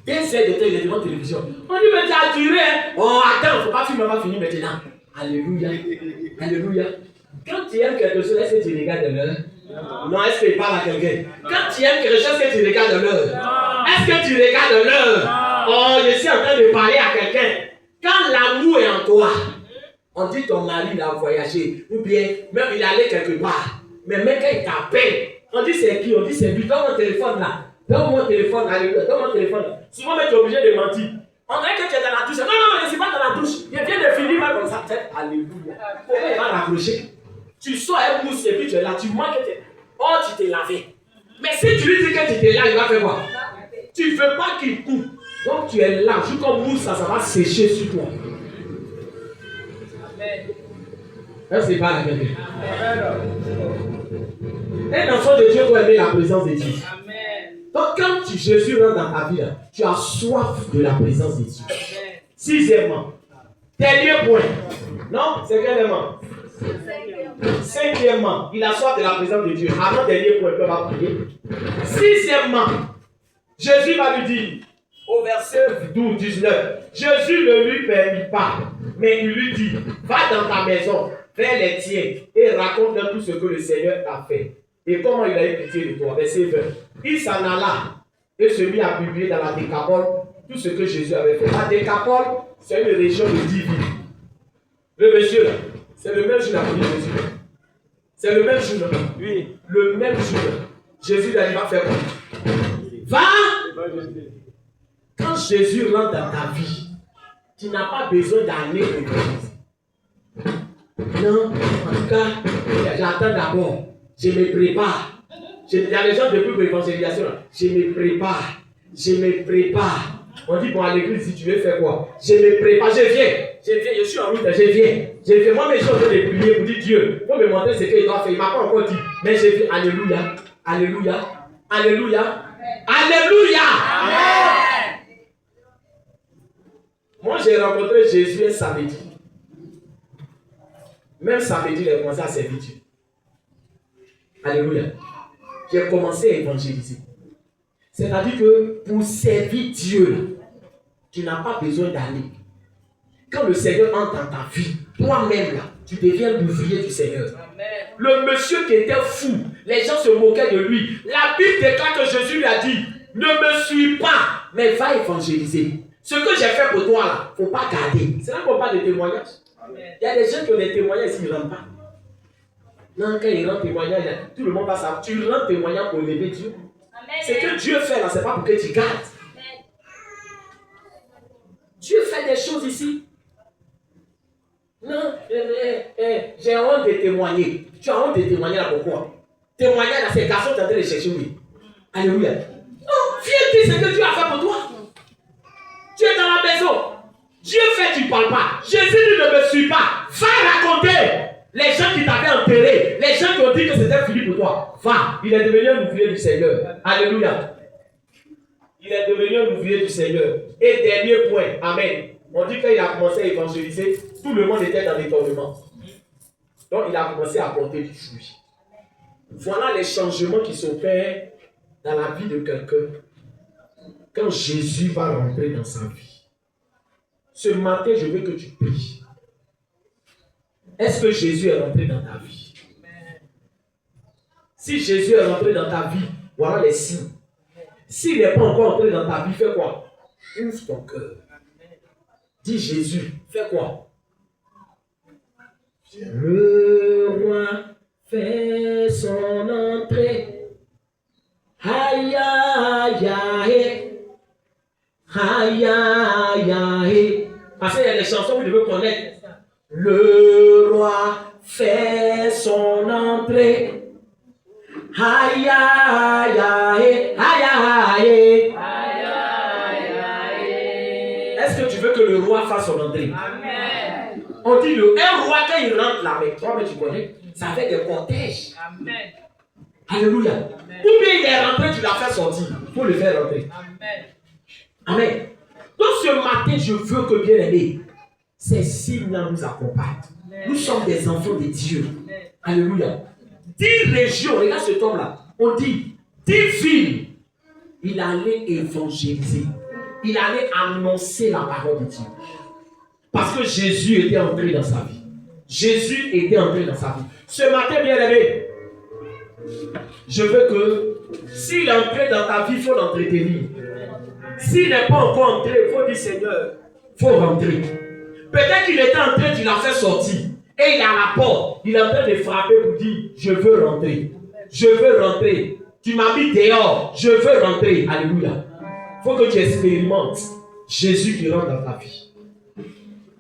essaie de te devant la télévision. On dit, mais tu as duré. Oh, attends, il ne faut pas finir, on va finir maintenant. Alléluia. Alléluia. Quand tu aimes quelque chose, est-ce que tu regardes l'heure? Non, est-ce qu'il parle à quelqu'un? Quand tu aimes quelque chose, est-ce que tu regardes l'heure? Est-ce que tu regardes l'heure? Oh, je suis en train de parler à quelqu'un. Quand l'amour est en toi, on dit ton mari il a voyagé, ou bien même il allait quelque part. Mais même quand il t'appelle, on dit c'est qui? On dit c'est lui. Donne mon téléphone là. Donne mon téléphone, alléluia. Donne mon téléphone là. Souvent, tu es obligé de mentir. On dirait que tu es dans la douche. Non, non, je ne suis pas dans la douche. Je viens de finir mal comme ça. Alléluia. Pourquoi il va raccrocher? Tu sors un mousse et puis tu es là. Tu manques. On Oh, tu t'es lavé. Mais si tu lui dis que tu t'es là, il va faire quoi? Tu ne veux pas qu'il coupe. Donc tu es là, juste comme mousse, ça va sécher sur toi. Est-ce que c'est pas la vérité? Un enfant de Dieu doit aimer la présence de Dieu. Donc quand Jésus rentre dans ta vie, là, tu as soif de la présence de Dieu. Sixièmement, dernier point. Non, c'est quel élément? Cinquièmement, il a soif de la présence de Dieu. Avant dernier point, on va prier. Sixièmement, Jésus va lui dire, au verset 12, 19, Jésus ne lui permit pas, mais il lui dit, va dans ta maison, fais les tiens et raconte-leur tout ce que le Seigneur a fait. Et comment il a eu pitié de toi. Verset 20. Il s'en alla et se mit à publier dans la Décapole tout ce que Jésus avait fait. La Décapole, c'est une région de 10 villes. Le monsieur là, c'est le même jour la prière de Jésus. C'est le même jour. Oui. Le même jour. Jésus là, il va faire quoi? Va! Quand Jésus rentre dans ta vie, tu n'as pas besoin d'aller au l'église. Non, en tout cas, j'attends d'abord. Je me prépare. Il y a les gens depuis pour l'évangélisation. Je me prépare. Je me prépare. On dit, bon, à l'église, si tu veux faire quoi? Je me prépare. Je viens. Je suis en route. Je viens. Moi, mes gens ont de prier pour dire Dieu. Pour me montrer ce qu'il doit faire. Il ne m'a pas encore dit. Mais je viens. Alléluia. Alléluia. Alléluia. Alléluia. Amen. Moi, j'ai rencontré Jésus un samedi. Même samedi, il a commencé à servir Dieu. Alléluia. J'ai commencé à évangéliser. C'est-à-dire que pour servir Dieu, tu n'as pas besoin d'aller. Quand le Seigneur entre dans ta vie, toi-même là, tu deviens l'ouvrier du Seigneur. Amen. Le monsieur qui était fou, les gens se moquaient de lui. La Bible déclare que Jésus lui a dit, ne me suis pas, mais va évangéliser. Ce que j'ai fait pour toi là, il ne faut pas garder. C'est là qu'on parle de témoignage. Amen. Il y a des gens qui ont des témoignages ici, ils ne rentrent pas. Non, quand ils rentrent témoignage, tout le monde passe à. Tu rentres témoignage pour lever Dieu. Amen. Ce que Dieu fait là, ce n'est pas pour que tu gardes. Amen. Dieu fait des choses ici. Non, j'ai honte de témoigner. Tu as honte de témoigner là pourquoi? Témoigner là, c'est garçon qui est en train de chercher, oui. Alléluia. Non, viens dire ce que Dieu a fait pour toi. Tu es dans la maison. Dieu fait, tu ne parles pas. Jésus dit ne me suis pas. Va raconter. Les gens qui t'avaient enterré, les gens qui ont dit que c'était fini pour toi, va. Il est devenu un ouvrier du Seigneur. Alléluia. Il est devenu un ouvrier du Seigneur. Et dernier point, amen. On dit qu'il a commencé à évangéliser, tout le monde était dans l'étonnement. Donc il a commencé à porter du fruit. Voilà les changements qui s'opèrent dans la vie de quelqu'un quand Jésus va rentrer dans sa vie. Ce matin, je veux que tu pries. Est-ce que Jésus est rentré dans ta vie? Si Jésus est rentré dans ta vie, voilà les signes. S'il n'est pas encore entré dans ta vie, fais quoi? Ouvre ton cœur. Dis Jésus, fais quoi? Le roi fait son entrée. Aïe, aïe, aïe. Aïe, aïe, aïe. Parce qu'il y a des chansons que vous devez connaître. Le roi fait son entrée. Aïe, aïe, aïe, aïe, aïe, aïe. Est-ce que tu veux que le roi fasse son entrée? Amen. On dit un roi quand il rentre là, mais toi, mais tu connais, ça fait des cortèges. Amen. Alléluia. Amen. Ou bien il est rentré, tu l'as fait sortir. Il faut le faire rentrer. Amen. Amen. Donc ce matin, je veux que bien aimé, ces signes-là nous accompagnent. Nous sommes des enfants de Dieu. Alléluia. 10 régions, regarde cet homme-là. On dit 10 villes. Il allait évangéliser. Il allait annoncer la parole de Dieu. Parce que Jésus était entré dans sa vie. Jésus était entré dans sa vie. Ce matin, bien aimé, je veux que s'il est entré dans ta vie, il faut l'entretenir. S'il n'est pas encore entré, il faut dire Seigneur, il faut rentrer. Peut-être qu'il était entré, tu l'as fait sortir. Et il est à la porte. Il est en train de frapper pour dire, je veux rentrer. Je veux rentrer. Tu m'as mis dehors. Je veux rentrer. Alléluia. Il faut que tu expérimentes Jésus qui rentre dans ta vie.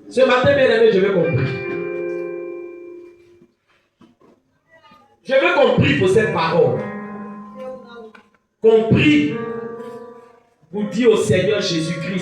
Ce matin, bien aimé, je vais comprendre. Je veux qu'on prie pour cette parole. Qu'on prie pour dire au Seigneur Jésus-Christ.